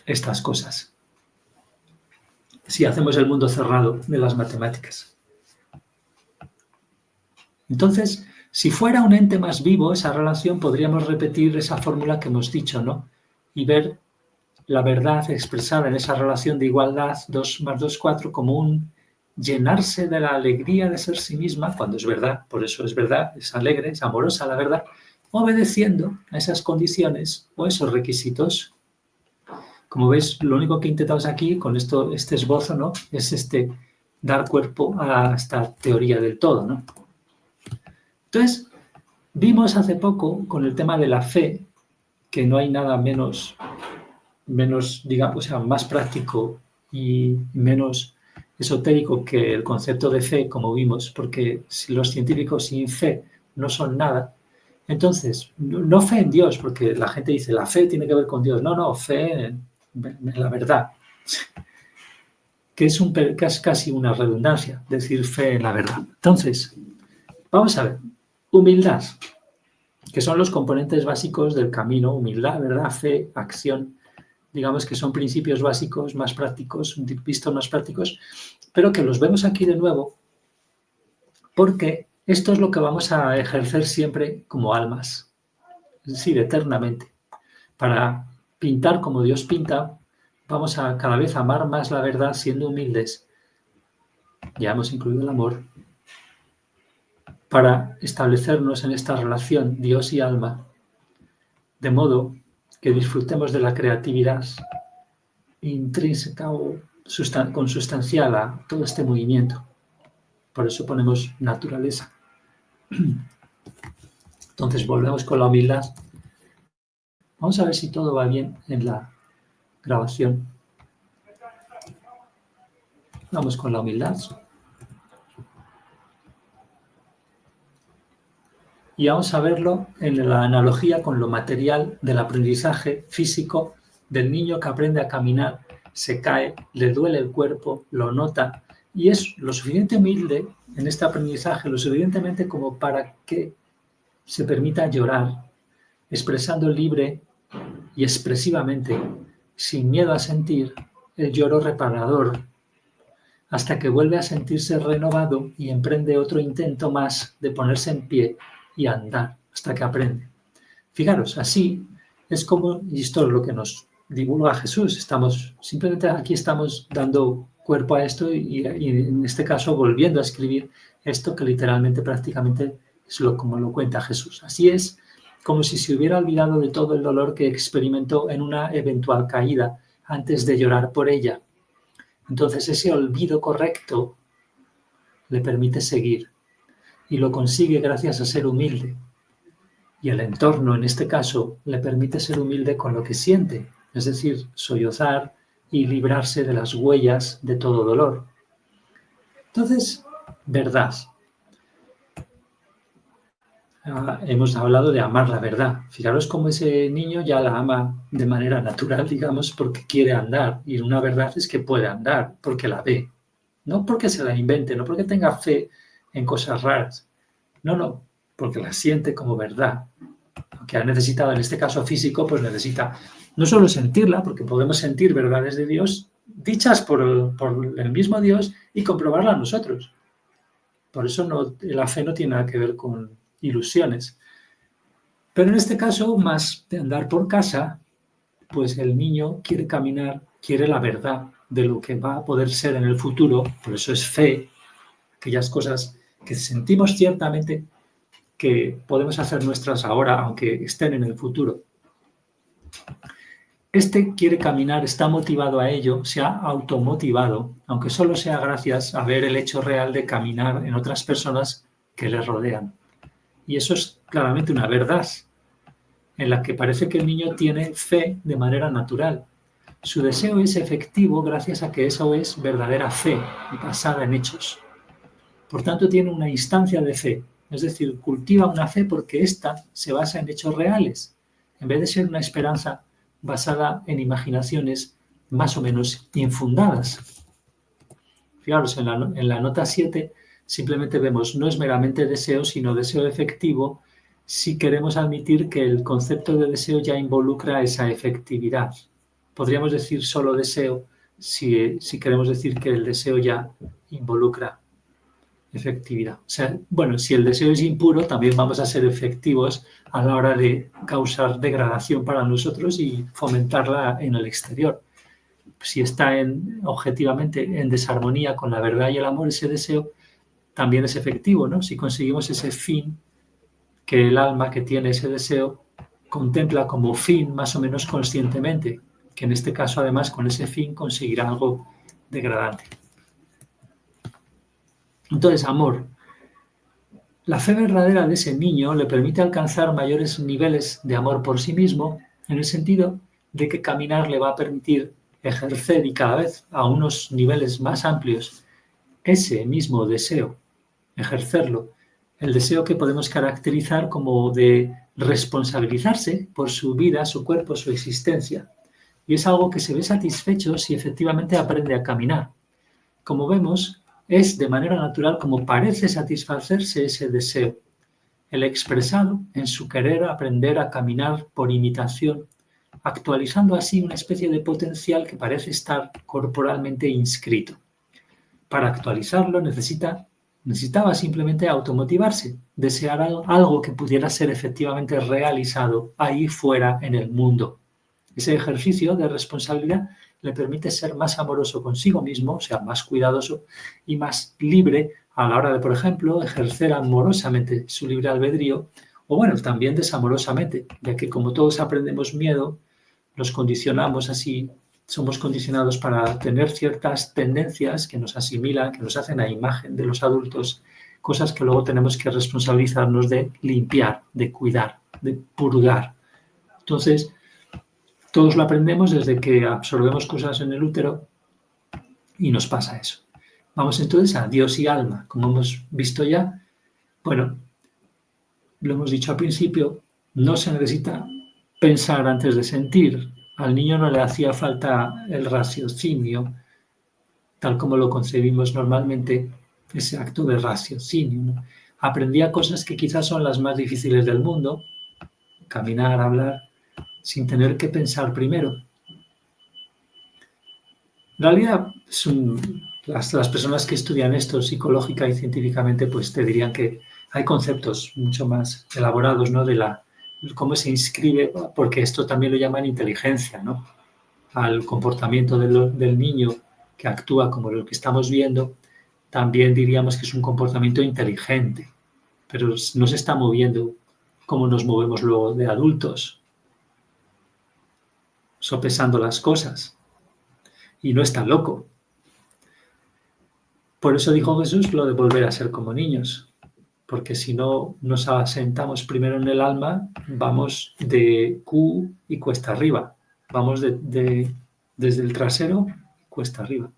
[SPEAKER 1] estas cosas. Si hacemos el mundo cerrado de las matemáticas. Entonces, si fuera un ente más vivo, esa relación, podríamos repetir esa fórmula que hemos dicho, ¿no? Y ver la verdad expresada en esa relación de igualdad, 2 más 2, 4, como un llenarse de la alegría de ser sí misma, cuando es verdad, por eso es verdad, es alegre, es amorosa la verdad, obedeciendo a esas condiciones o esos requisitos. Como veis, lo único que intentamos aquí con este esbozo, ¿no?, es dar cuerpo a esta teoría del todo, ¿no? Entonces, vimos hace poco con el tema de la fe que no hay nada menos digamos, o sea, más práctico y menos esotérico que el concepto de fe, como vimos, porque si los científicos sin fe no son nada. Entonces, no fe en Dios, porque la gente dice, la fe tiene que ver con Dios. No, fe la verdad, que es casi una redundancia, decir fe en la verdad. Entonces, vamos a ver, humildad, que son los componentes básicos del camino, humildad, verdad, fe, acción, digamos que son principios básicos más prácticos, vistos más prácticos, pero que los vemos aquí de nuevo porque esto es lo que vamos a ejercer siempre como almas, es decir, eternamente. Para pintar como Dios pinta, vamos a cada vez amar más la verdad siendo humildes. Ya hemos incluido el amor para establecernos en esta relación Dios y alma, de modo que disfrutemos de la creatividad intrínseca o consustancial a todo este movimiento. Por eso ponemos naturaleza. Entonces volvemos con la humildad. Vamos a ver si todo va bien en la grabación. Vamos con la humildad. Y vamos a verlo en la analogía con lo material del aprendizaje físico del niño que aprende a caminar, se cae, le duele el cuerpo, lo nota y es lo suficiente humilde en este aprendizaje, lo suficientemente como para que se permita llorar, expresando libre y expresivamente, sin miedo a sentir, el lloro reparador, hasta que vuelve a sentirse renovado y emprende otro intento más de ponerse en pie y andar hasta que aprende. Fijaros, así es como, y esto es lo que nos divulga Jesús, simplemente aquí estamos dando cuerpo a esto y en este caso volviendo a escribir esto que literalmente prácticamente es como lo cuenta Jesús. Así es como si se hubiera olvidado de todo el dolor que experimentó en una eventual caída antes de llorar por ella. Entonces ese olvido correcto le permite seguir y lo consigue gracias a ser humilde. Y el entorno, en este caso, le permite ser humilde con lo que siente, es decir, sollozar y librarse de las huellas de todo dolor. Entonces, verdad. Hemos hablado de amar la verdad. Fijaros cómo ese niño ya la ama de manera natural, digamos, porque quiere andar. Y una verdad es que puede andar, porque la ve. No porque se la invente, no porque tenga fe en cosas raras. No, porque la siente como verdad. Que ha necesitado, en este caso físico, pues necesita no solo sentirla, porque podemos sentir verdades de Dios dichas por el mismo Dios y comprobarla nosotros. Por eso la fe no tiene nada que ver con ilusiones. Pero en este caso, más de andar por casa, pues el niño quiere caminar, quiere la verdad de lo que va a poder ser en el futuro, por eso es fe, aquellas cosas que sentimos ciertamente que podemos hacer nuestras ahora, aunque estén en el futuro. Este quiere caminar, está motivado a ello, se ha automotivado, aunque solo sea gracias a ver el hecho real de caminar en otras personas que le rodean. Y eso es claramente una verdad, en la que parece que el niño tiene fe de manera natural. Su deseo es efectivo gracias a que eso es verdadera fe, basada en hechos. Por tanto, tiene una instancia de fe, es decir, cultiva una fe porque ésta se basa en hechos reales, en vez de ser una esperanza basada en imaginaciones más o menos infundadas. Fijaros, en la nota 7 simplemente vemos no es meramente deseo, sino deseo efectivo si queremos admitir que el concepto de deseo ya involucra esa efectividad. Podríamos decir solo deseo si queremos decir que el deseo ya involucra efectividad. O sea, bueno, si el deseo es impuro, también vamos a ser efectivos a la hora de causar degradación para nosotros y fomentarla en el exterior. Si está objetivamente en desarmonía con la verdad y el amor, ese deseo también es efectivo, ¿no? Si conseguimos ese fin que el alma que tiene ese deseo contempla como fin más o menos conscientemente, que en este caso además con ese fin conseguirá algo degradante. Entonces, amor. La fe verdadera de ese niño le permite alcanzar mayores niveles de amor por sí mismo, en el sentido de que caminar le va a permitir ejercer y cada vez a unos niveles más amplios ese mismo deseo, ejercerlo, el deseo que podemos caracterizar como de responsabilizarse por su vida, su cuerpo, su existencia. y es algo que se ve satisfecho si efectivamente aprende a caminar. Como vemos, es de manera natural como parece satisfacerse ese deseo, el expresado en su querer aprender a caminar por imitación, actualizando así una especie de potencial que parece estar corporalmente inscrito. Para actualizarlo necesitaba simplemente automotivarse, desear algo que pudiera ser efectivamente realizado ahí fuera en el mundo. Ese ejercicio de responsabilidad le permite ser más amoroso consigo mismo, o sea, más cuidadoso y más libre a la hora de, por ejemplo, ejercer amorosamente su libre albedrío, o bueno, también desamorosamente, ya que como todos aprendemos miedo, nos condicionamos así, somos condicionados para tener ciertas tendencias que nos asimilan, que nos hacen a imagen de los adultos, cosas que luego tenemos que responsabilizarnos de limpiar, de cuidar, de purgar. Entonces, todos lo aprendemos desde que absorbemos cosas en el útero y nos pasa eso. Vamos entonces a Dios y alma. Como hemos visto ya, bueno, lo hemos dicho al principio, no se necesita pensar antes de sentir. Al niño no le hacía falta el raciocinio, tal como lo concebimos normalmente, ese acto de raciocinio, ¿no? Aprendía cosas que quizás son las más difíciles del mundo, caminar, hablar, sin tener que pensar primero. En realidad, las personas que estudian esto psicológica y científicamente, pues te dirían que hay conceptos mucho más elaborados, ¿no? De cómo se inscribe, porque esto también lo llaman inteligencia, ¿no? Al comportamiento del niño que actúa como lo que estamos viendo, también diríamos que es un comportamiento inteligente, pero no se está moviendo como nos movemos luego de adultos, sopesando las cosas. Y no está loco. Por eso dijo Jesús lo de volver a ser como niños, porque si no nos asentamos primero en el alma, vamos de Q y cuesta arriba, vamos desde el trasero, cuesta arriba.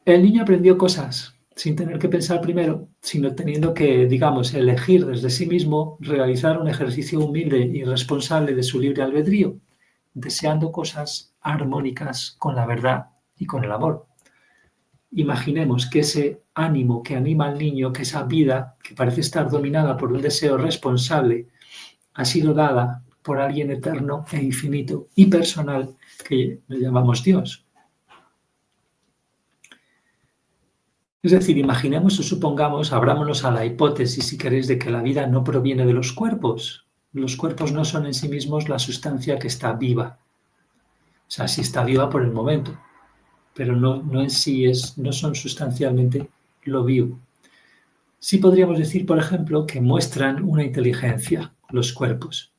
[SPEAKER 1] El niño aprendió cosas sin tener que pensar primero, sino teniendo que, digamos, elegir desde sí mismo, realizar un ejercicio humilde y responsable de su libre albedrío, deseando cosas armónicas con la verdad y con el amor. Imaginemos que ese ánimo que anima al niño, que esa vida que parece estar dominada por un deseo responsable, ha sido dada por alguien eterno e infinito y personal que le llamamos Dios. Es decir, imaginemos o supongamos, abrámonos a la hipótesis, si queréis, de que la vida no proviene de los cuerpos. Los cuerpos no son en sí mismos la sustancia que está viva. O sea, sí está viva por el momento, pero no en sí no son sustancialmente lo vivo. Sí podríamos decir, por ejemplo, que muestran una inteligencia los cuerpos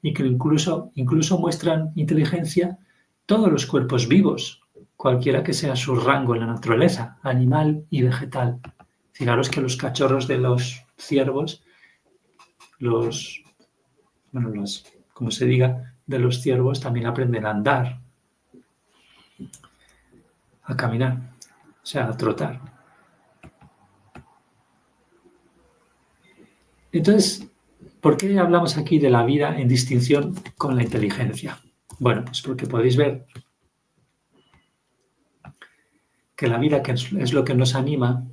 [SPEAKER 1] y que incluso muestran inteligencia todos los cuerpos vivos, cualquiera que sea su rango en la naturaleza, animal y vegetal. Fijaros que los cachorros de los ciervos, como se diga, de los ciervos también aprenden a andar, a caminar, o sea, a trotar. Entonces, ¿por qué hablamos aquí de la vida en distinción con la inteligencia? Bueno, pues porque podéis ver que la vida, que es lo que nos anima,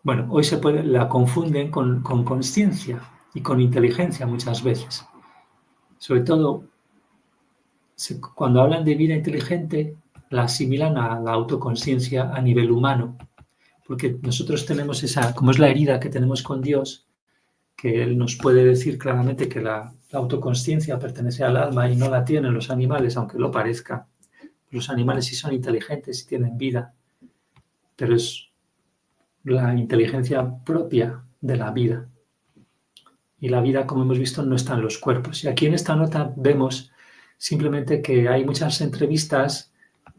[SPEAKER 1] bueno, hoy la confunden con consciencia y con inteligencia muchas veces. Sobre todo, cuando hablan de vida inteligente, la asimilan a la autoconsciencia a nivel humano, porque nosotros tenemos como es la herida que tenemos con Dios, que Él nos puede decir claramente que la autoconsciencia pertenece al alma y no la tienen los animales, aunque lo parezca. Los animales sí son inteligentes y tienen vida, pero es la inteligencia propia de la vida. Y la vida, como hemos visto, no está en los cuerpos. Y aquí en esta nota vemos simplemente que hay muchas entrevistas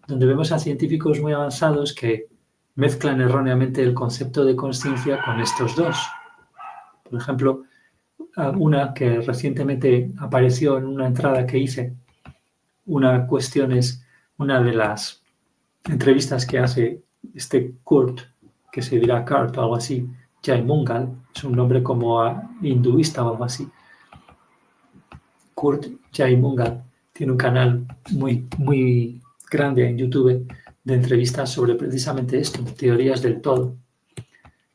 [SPEAKER 1] donde vemos a científicos muy avanzados que mezclan erróneamente el concepto de consciencia con estos dos. Por ejemplo, una que recientemente apareció en una entrada que hice, una cuestión es una de las entrevistas que hace Kurt, que se dirá Kurt o algo así, Jaimungal, es un nombre como hinduista o algo así. Kurt Jaimungal tiene un canal muy grande en YouTube de entrevistas sobre precisamente esto, teorías del todo.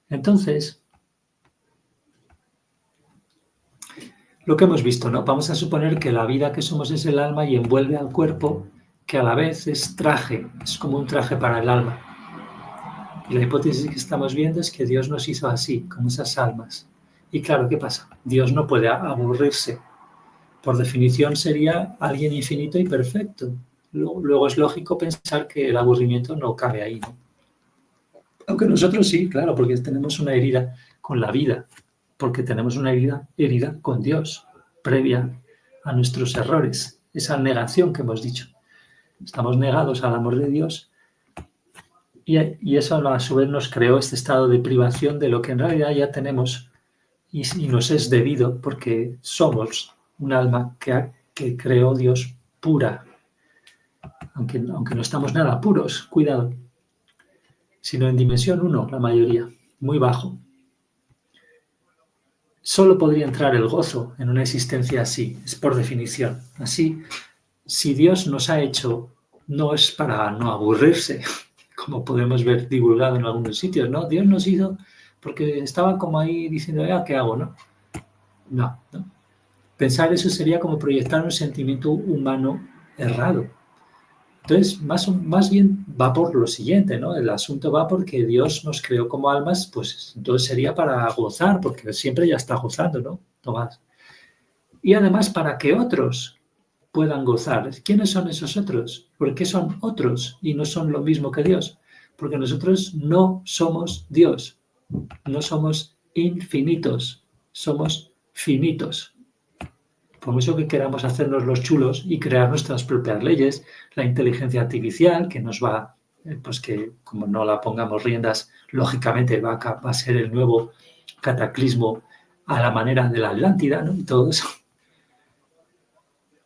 [SPEAKER 1] Entonces, lo que hemos visto, ¿no? Vamos a suponer que la vida que somos es el alma y envuelve al cuerpo, que a la vez es traje, es como un traje para el alma. Y la hipótesis que estamos viendo es que Dios nos hizo así, como esas almas. Y claro, ¿qué pasa? Dios no puede aburrirse. Por definición sería alguien infinito y perfecto. Luego es lógico pensar que el aburrimiento no cabe ahí, ¿no? Aunque nosotros sí, claro, porque tenemos una herida con la vida, porque tenemos una herida con Dios, previa a nuestros errores, esa negación que hemos dicho. Estamos negados al amor de Dios y eso a su vez nos creó este estado de privación de lo que en realidad ya tenemos y nos es debido porque somos un alma que creó Dios pura, aunque no estamos nada puros, cuidado, sino en dimensión 1 la mayoría, muy bajo. Solo podría entrar el gozo en una existencia así, es por definición. Así, si Dios nos ha hecho, no es para no aburrirse, como podemos ver divulgado en algunos sitios, ¿no? Dios nos hizo porque estaba como ahí diciendo, ¿qué hago, no? No. Pensar eso sería como proyectar un sentimiento humano errado. Entonces, más bien va por lo siguiente, ¿no? El asunto va porque Dios nos creó como almas, pues entonces sería para gozar, porque siempre ya está gozando, ¿no? Tomás. Y además para que otros puedan gozar. ¿Quiénes son esos otros? ¿Por qué son otros y no son lo mismo que Dios? Porque nosotros no somos Dios, no somos infinitos, somos finitos. Por mucho que queramos hacernos los chulos y crear nuestras propias leyes, la inteligencia artificial, que nos va, pues que como no la pongamos riendas, lógicamente va a ser el nuevo cataclismo a la manera de la Atlántida, ¿no? Y todo eso,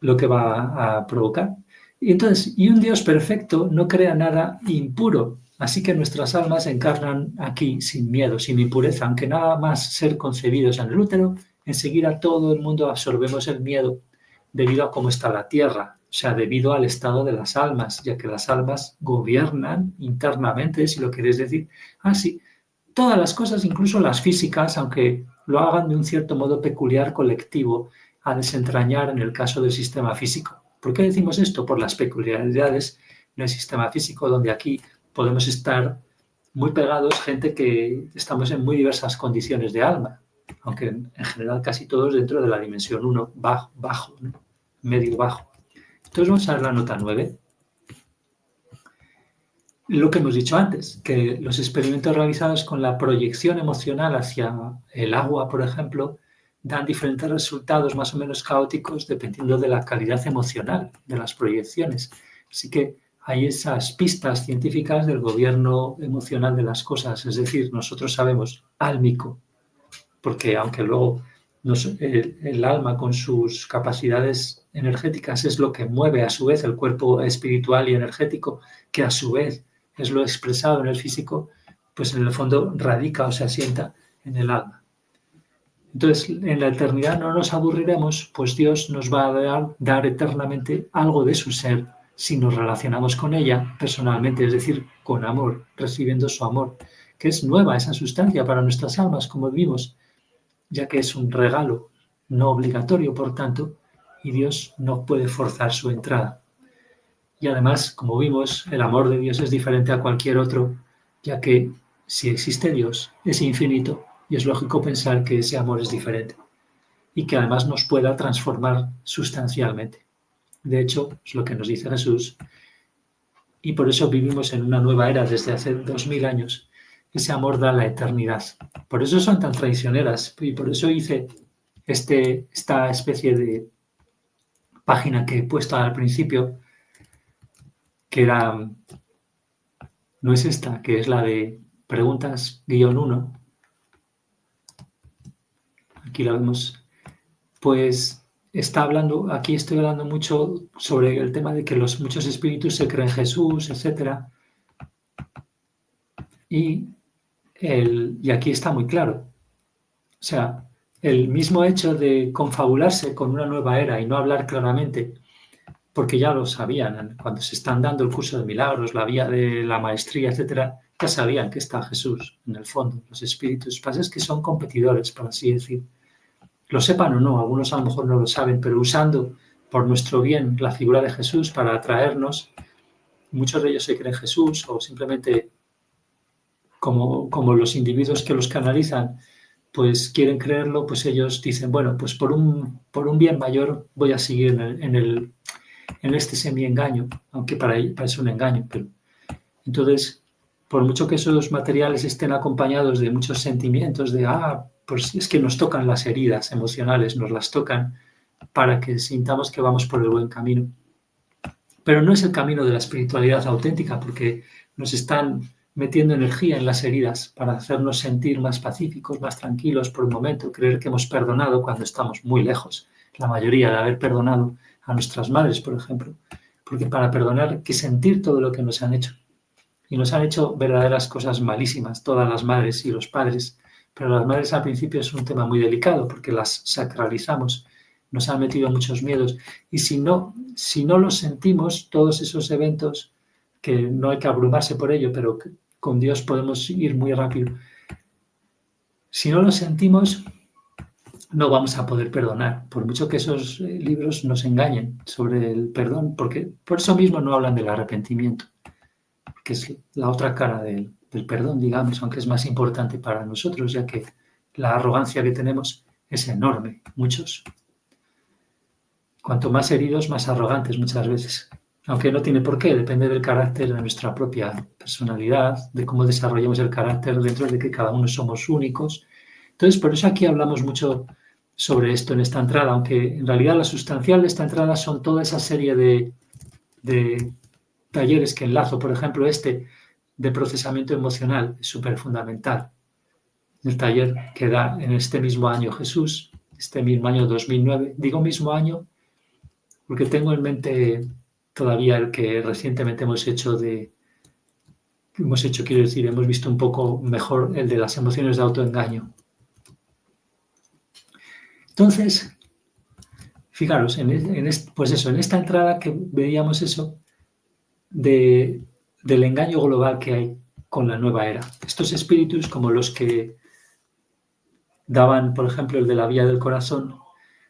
[SPEAKER 1] lo que va a provocar. Y entonces, y un Dios perfecto no crea nada impuro, así que nuestras almas encarnan aquí sin miedo, sin impureza, aunque nada más ser concebidos en el útero, enseguida todo el mundo absorbemos el miedo debido a cómo está la tierra, o sea, debido al estado de las almas, ya que las almas gobiernan internamente, si lo queréis decir así, todas las cosas, incluso las físicas, aunque lo hagan de un cierto modo peculiar colectivo, a desentrañar en el caso del sistema físico. ¿Por qué decimos esto? Por las peculiaridades del sistema físico, donde aquí podemos estar muy pegados, gente que estamos en muy diversas condiciones de alma, aunque en general casi todos dentro de la dimensión 1, bajo, ¿no? Medio bajo. Entonces vamos a ver la nota 9. Lo que hemos dicho antes, que los experimentos realizados con la proyección emocional hacia el agua, por ejemplo, dan diferentes resultados más o menos caóticos dependiendo de la calidad emocional de las proyecciones. Así que hay esas pistas científicas del gobierno emocional de las cosas, es decir, nosotros sabemos álmico, porque aunque luego el alma con sus capacidades energéticas es lo que mueve a su vez el cuerpo espiritual y energético, que a su vez es lo expresado en el físico, pues en el fondo radica o se asienta en el alma. Entonces, en la eternidad no nos aburriremos, pues Dios nos va a dar eternamente algo de su ser si nos relacionamos con ella personalmente, es decir, con amor, recibiendo su amor, que es nueva esa sustancia para nuestras almas, como vimos, ya que es un regalo no obligatorio, por tanto, y Dios no puede forzar su entrada. Y además, como vimos, el amor de Dios es diferente a cualquier otro, ya que si existe Dios, es infinito y es lógico pensar que ese amor es diferente y que además nos pueda transformar sustancialmente. De hecho, es lo que nos dice Jesús y por eso vivimos en una nueva era desde hace 2000 años. Ese amor da la eternidad. Por eso son tan traicioneras y por eso hice esta especie de página que he puesto al principio, que era, no es esta, que es la de preguntas-1. Aquí la vemos. Pues aquí estoy hablando mucho sobre el tema de que muchos espíritus se creen Jesús, etc. Y y aquí está muy claro. O sea, el mismo hecho de confabularse con una nueva era y no hablar claramente, porque ya lo sabían, cuando se están dando el curso de milagros, la vía de la maestría, etcétera, ya sabían que está Jesús en el fondo, los espíritus. Lo que pasa es que son competidores, por así decir. Lo sepan o no, algunos a lo mejor no lo saben, pero usando por nuestro bien la figura de Jesús para atraernos, muchos de ellos se creen Jesús o simplemente como los individuos que los canalizan pues quieren creerlo, pues ellos dicen, bueno, pues por un bien mayor voy a seguir en este semi-engaño, aunque para ellos parece un engaño. Pero entonces, por mucho que esos materiales estén acompañados de muchos sentimientos, pues es que nos tocan las heridas emocionales, nos las tocan para que sintamos que vamos por el buen camino. Pero no es el camino de la espiritualidad auténtica, porque nos están metiendo energía en las heridas para hacernos sentir más pacíficos, más tranquilos por un momento, creer que hemos perdonado cuando estamos muy lejos, la mayoría de haber perdonado a nuestras madres, por ejemplo. Porque para perdonar hay que sentir todo lo que nos han hecho. Y nos han hecho verdaderas cosas malísimas, todas las madres y los padres. Pero las madres al principio es un tema muy delicado porque las sacralizamos, nos han metido muchos miedos. Y si no los sentimos, todos esos eventos, que no hay que abrumarse por ello, pero que con Dios podemos ir muy rápido. Si no los sentimos, no vamos a poder perdonar, por mucho que esos libros nos engañen sobre el perdón, porque por eso mismo no hablan del arrepentimiento, que es la otra cara del perdón, digamos, aunque es más importante para nosotros, ya que la arrogancia que tenemos es enorme, muchos. Cuanto más heridos, más arrogantes muchas veces. Aunque no tiene por qué, depende del carácter de nuestra propia personalidad, de cómo desarrollemos el carácter dentro de que cada uno somos únicos. Entonces, por eso aquí hablamos mucho sobre esto en esta entrada, aunque en realidad la sustancial de esta entrada son toda esa serie de talleres que enlazo, por ejemplo, de procesamiento emocional, es súper fundamental. El taller que da en este mismo año Jesús, este mismo año 2009, digo mismo año porque tengo en mente todavía el que recientemente hemos hecho, quiero decir, hemos visto un poco mejor el de las emociones de autoengaño. Entonces, fijaros, pues eso, en esta entrada que veíamos eso del engaño global que hay con la nueva era. Estos espíritus, como los que daban, por ejemplo, el de la vía del corazón,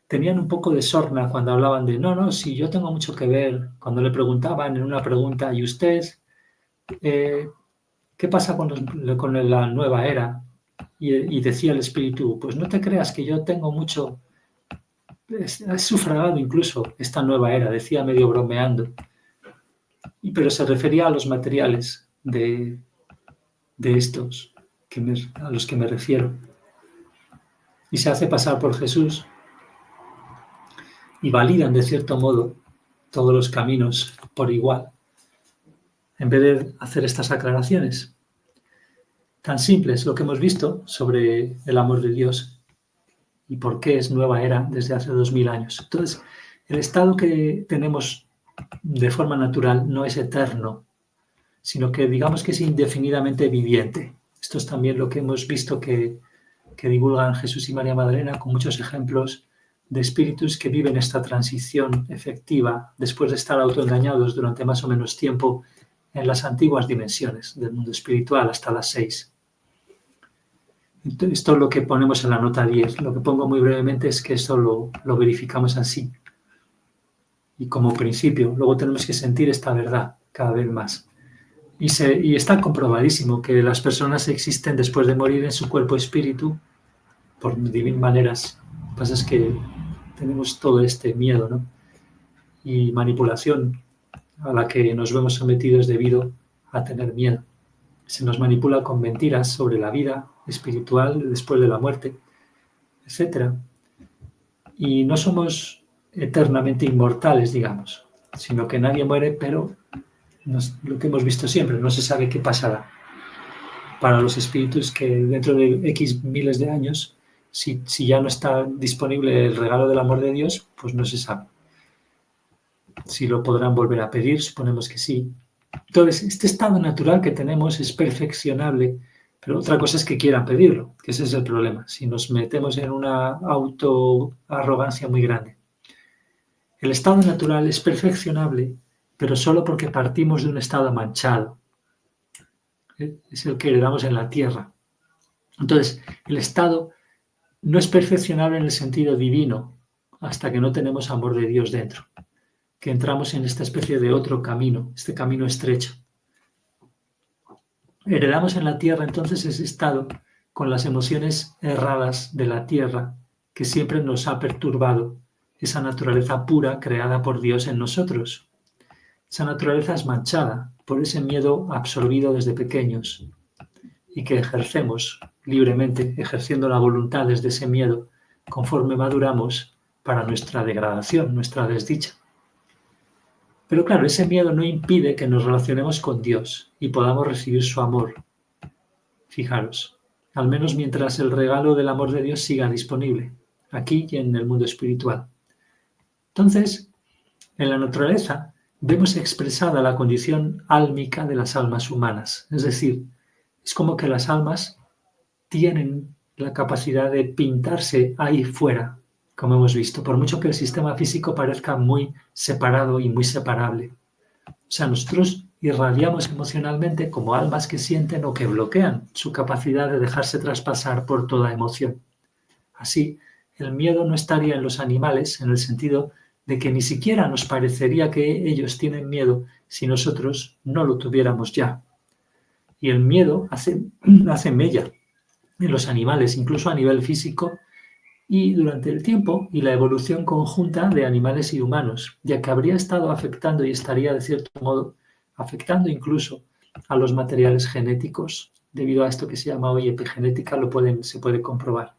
[SPEAKER 1] tenían un poco de sorna cuando hablaban de, no, si yo tengo mucho que ver, cuando le preguntaban en una pregunta, ¿y usted qué pasa con la nueva era? Y decía el espíritu, pues no te creas que yo tengo mucho, he sufragado incluso esta nueva era, decía medio bromeando, pero se refería a los materiales de estos a los que me refiero. Y se hace pasar por Jesús y validan de cierto modo todos los caminos por igual, en vez de hacer estas aclaraciones tan simples, lo que hemos visto sobre el amor de Dios y por qué es nueva era desde hace 2000 años. Entonces, el estado que tenemos de forma natural no es eterno, sino que digamos que es indefinidamente viviente. Esto es también lo que hemos visto que divulgan Jesús y María Magdalena con muchos ejemplos de espíritus que viven esta transición efectiva después de estar autoengañados durante más o menos tiempo en las antiguas dimensiones del mundo espiritual hasta las 6. Esto es lo que ponemos en la nota 10. Lo que pongo muy brevemente es que esto lo verificamos así. Y como principio, luego tenemos que sentir esta verdad cada vez más. Y está comprobadísimo que las personas existen después de morir en su cuerpo espíritu por divinas maneras. Lo que pasa es que tenemos todo este miedo, ¿no? Y manipulación a la que nos vemos sometidos debido a tener miedo. Se nos manipula con mentiras sobre la vida espiritual después de la muerte, etc. Y no somos eternamente inmortales, digamos, sino que nadie muere, pero lo que hemos visto siempre, no se sabe qué pasará. Para los espíritus que dentro de X miles de años, si ya no está disponible el regalo del amor de Dios, pues no se sabe. Si lo podrán volver a pedir, suponemos que sí. Entonces, este estado natural que tenemos es perfeccionable Pero otra cosa es que quieran pedirlo, que ese es el problema, si nos metemos en una autoarrogancia muy grande. El estado natural es perfeccionable, pero solo porque partimos de un estado manchado. Es el que heredamos en la tierra. Entonces, el estado no es perfeccionable en el sentido divino hasta que no tenemos amor de Dios dentro, que entramos en esta especie de otro camino, este camino estrecho. Heredamos en la tierra entonces ese estado con las emociones erradas de la tierra que siempre nos ha perturbado, esa naturaleza pura creada por Dios en nosotros. Esa naturaleza es manchada por ese miedo absorbido desde pequeños y que ejercemos libremente, ejerciendo la voluntad desde ese miedo conforme maduramos para nuestra degradación, nuestra desdicha. Pero claro, ese miedo no impide que nos relacionemos con Dios y podamos recibir su amor. Fijaros, al menos mientras el regalo del amor de Dios siga disponible, aquí y en el mundo espiritual. Entonces, en la naturaleza vemos expresada la condición álmica de las almas humanas, es decir, es como que las almas tienen la capacidad de pintarse ahí fuera, como hemos visto, por mucho que el sistema físico parezca muy separado y muy separable. O sea, nosotros irradiamos emocionalmente como almas que sienten o que bloquean su capacidad de dejarse traspasar por toda emoción. Así, el miedo no estaría en los animales en el sentido de que ni siquiera nos parecería que ellos tienen miedo si nosotros no lo tuviéramos ya. Y el miedo hace mella en los animales, incluso a nivel físico, y durante el tiempo y la evolución conjunta de animales y humanos, ya que habría estado afectando y estaría de cierto modo afectando incluso a los materiales genéticos, debido a esto que se llama hoy epigenética, se puede comprobar.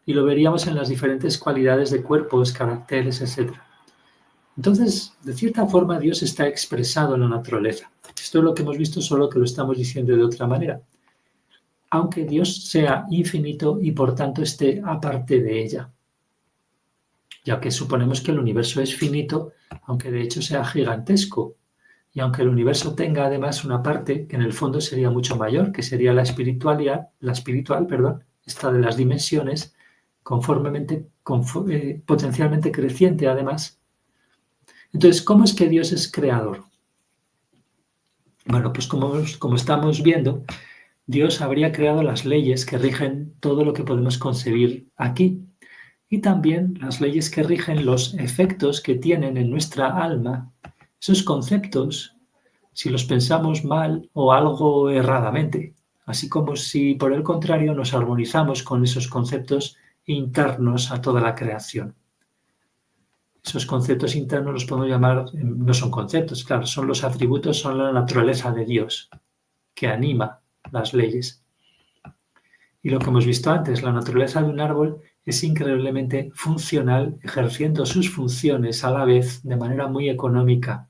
[SPEAKER 1] Y lo veríamos en las diferentes cualidades de cuerpos, caracteres, etc. Entonces, de cierta forma, Dios está expresado en la naturaleza. Esto es lo que hemos visto, solo que lo estamos diciendo de otra manera. Aunque Dios sea infinito y por tanto esté aparte de ella, ya que suponemos que el universo es finito, aunque de hecho sea gigantesco, y aunque el universo tenga además una parte que en el fondo sería mucho mayor, que sería la espiritual, esta de las dimensiones, potencialmente creciente además. Entonces, ¿cómo es que Dios es creador? Bueno, pues como estamos viendo, Dios habría creado las leyes que rigen todo lo que podemos concebir aquí y también las leyes que rigen los efectos que tienen en nuestra alma. Esos conceptos, si los pensamos mal o algo erradamente, así como si por el contrario nos armonizamos con esos conceptos internos a toda la creación. Esos conceptos internos los podemos llamar, no son conceptos, claro, son los atributos, son la naturaleza de Dios que anima las leyes. Y lo que hemos visto antes, la naturaleza de un árbol es increíblemente funcional, ejerciendo sus funciones a la vez de manera muy económica.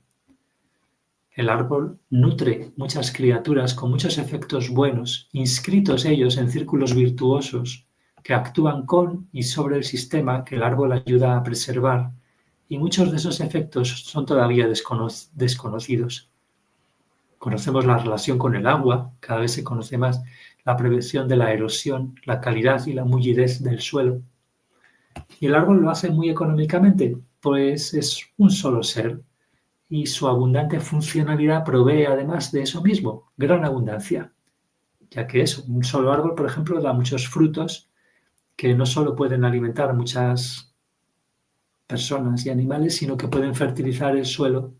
[SPEAKER 1] El árbol nutre muchas criaturas con muchos efectos buenos, inscritos ellos en círculos virtuosos que actúan con y sobre el sistema que el árbol ayuda a preservar, y muchos de esos efectos son todavía desconocidos. Conocemos la relación con el agua, cada vez se conoce más la prevención de la erosión, la calidad y la mullidez del suelo. ¿Y el árbol lo hace muy económicamente? Pues es un solo ser y su abundante funcionalidad provee además de eso mismo, gran abundancia, ya que es un solo árbol, por ejemplo, da muchos frutos que no solo pueden alimentar a muchas personas y animales, sino que pueden fertilizar el suelo,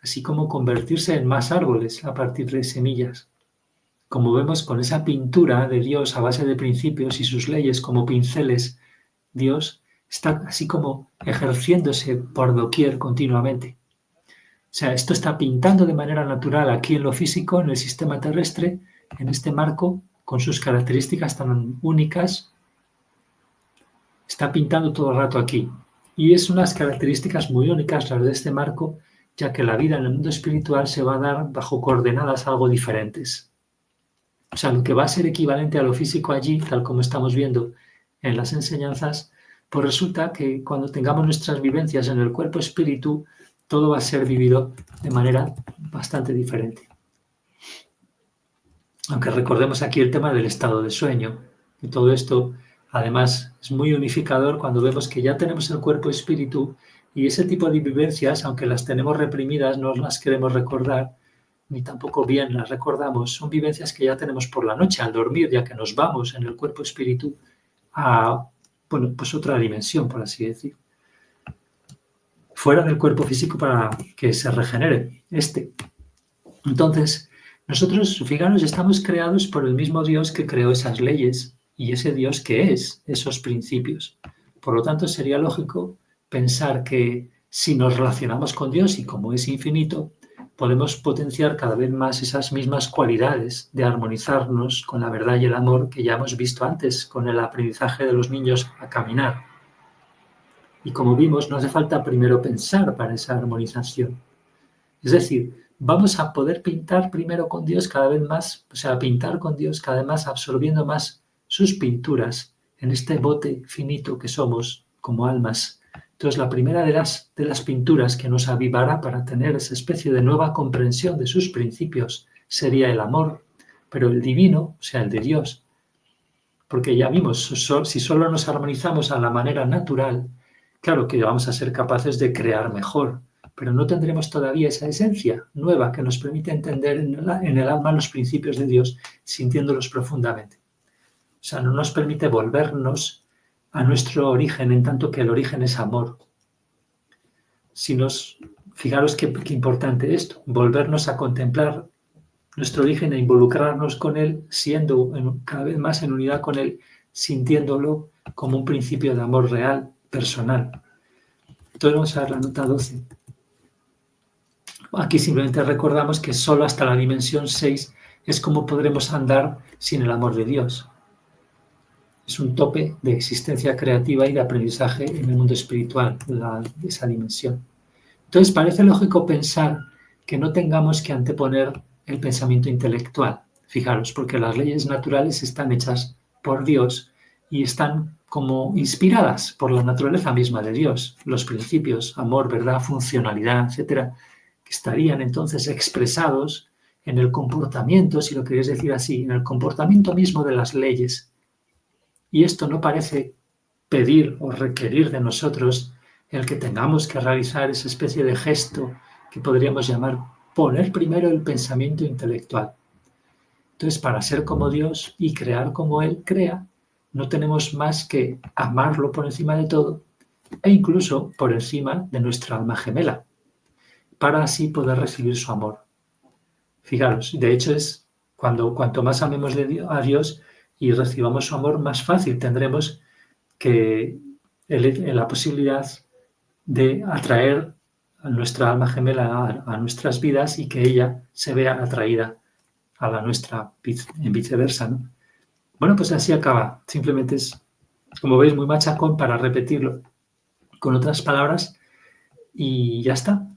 [SPEAKER 1] así como convertirse en más árboles a partir de semillas. Como vemos con esa pintura de Dios a base de principios y sus leyes como pinceles, Dios está así como ejerciéndose por doquier continuamente. O sea, esto está pintando de manera natural aquí en lo físico, en el sistema terrestre, en este marco, con sus características tan únicas. Está pintando todo el rato aquí. Y es unas características muy únicas las de este marco, ya que la vida en el mundo espiritual se va a dar bajo coordenadas algo diferentes. O sea, lo que va a ser equivalente a lo físico allí, tal como estamos viendo en las enseñanzas, pues resulta que cuando tengamos nuestras vivencias en el cuerpo espíritu, todo va a ser vivido de manera bastante diferente. Aunque recordemos aquí el tema del estado de sueño. Y todo esto, además, es muy unificador cuando vemos que ya tenemos el cuerpo y espíritu y ese tipo de vivencias, aunque las tenemos reprimidas, no las queremos recordar, ni tampoco bien las recordamos, son vivencias que ya tenemos por la noche al dormir, ya que nos vamos en el cuerpo y espíritu a, bueno, pues otra dimensión, por así decir. Fuera del cuerpo físico para que se regenere este. Entonces, nosotros, fijaros, estamos creados por el mismo Dios que creó esas leyes y ese Dios que es esos principios. Por lo tanto, sería lógico pensar que si nos relacionamos con Dios y como es infinito, podemos potenciar cada vez más esas mismas cualidades de armonizarnos con la verdad y el amor que ya hemos visto antes con el aprendizaje de los niños a caminar. Y como vimos, no hace falta primero pensar para esa armonización. Es decir, vamos a poder pintar primero con Dios cada vez más, o sea, pintar con Dios cada vez más, absorbiendo más sus pinturas en este bote finito que somos como almas. Entonces, la primera de las pinturas que nos avivará para tener esa especie de nueva comprensión de sus principios sería el amor, pero el divino, o sea, el de Dios. Porque ya vimos, si solo nos armonizamos a la manera natural, claro que vamos a ser capaces de crear mejor, pero no tendremos todavía esa esencia nueva que nos permite entender en el alma los principios de Dios, sintiéndolos profundamente. O sea, no nos permite volvernos a nuestro origen, en tanto que el origen es amor. Fijaros qué importante esto, volvernos a contemplar nuestro origen e involucrarnos con él, siendo cada vez más en unidad con él, sintiéndolo como un principio de amor real, personal. Entonces vamos a ver la nota 12. Aquí simplemente recordamos que solo hasta la dimensión 6 es como podremos andar sin el amor de Dios. Es un tope de existencia creativa y de aprendizaje en el mundo espiritual, esa dimensión. Entonces parece lógico pensar que no tengamos que anteponer el pensamiento intelectual. Fijaros, porque las leyes naturales están hechas por Dios y están como inspiradas por la naturaleza misma de Dios. Los principios, amor, verdad, funcionalidad, etcétera, que estarían entonces expresados en el comportamiento, si lo queréis decir así, en el comportamiento mismo de las leyes. Y esto no parece pedir o requerir de nosotros el que tengamos que realizar esa especie de gesto que podríamos llamar poner primero el pensamiento intelectual. Entonces, para ser como Dios y crear como Él crea, no tenemos más que amarlo por encima de todo e incluso por encima de nuestra alma gemela, para así poder recibir su amor. Fijaros, de hecho es cuanto más amemos a Dios y recibamos su amor, más fácil tendremos que la posibilidad de atraer a nuestra alma gemela a nuestras vidas y que ella se vea atraída a la nuestra en viceversa, ¿no? Bueno, pues así acaba. Simplemente es, como veis, muy machacón para repetirlo con otras palabras y ya está.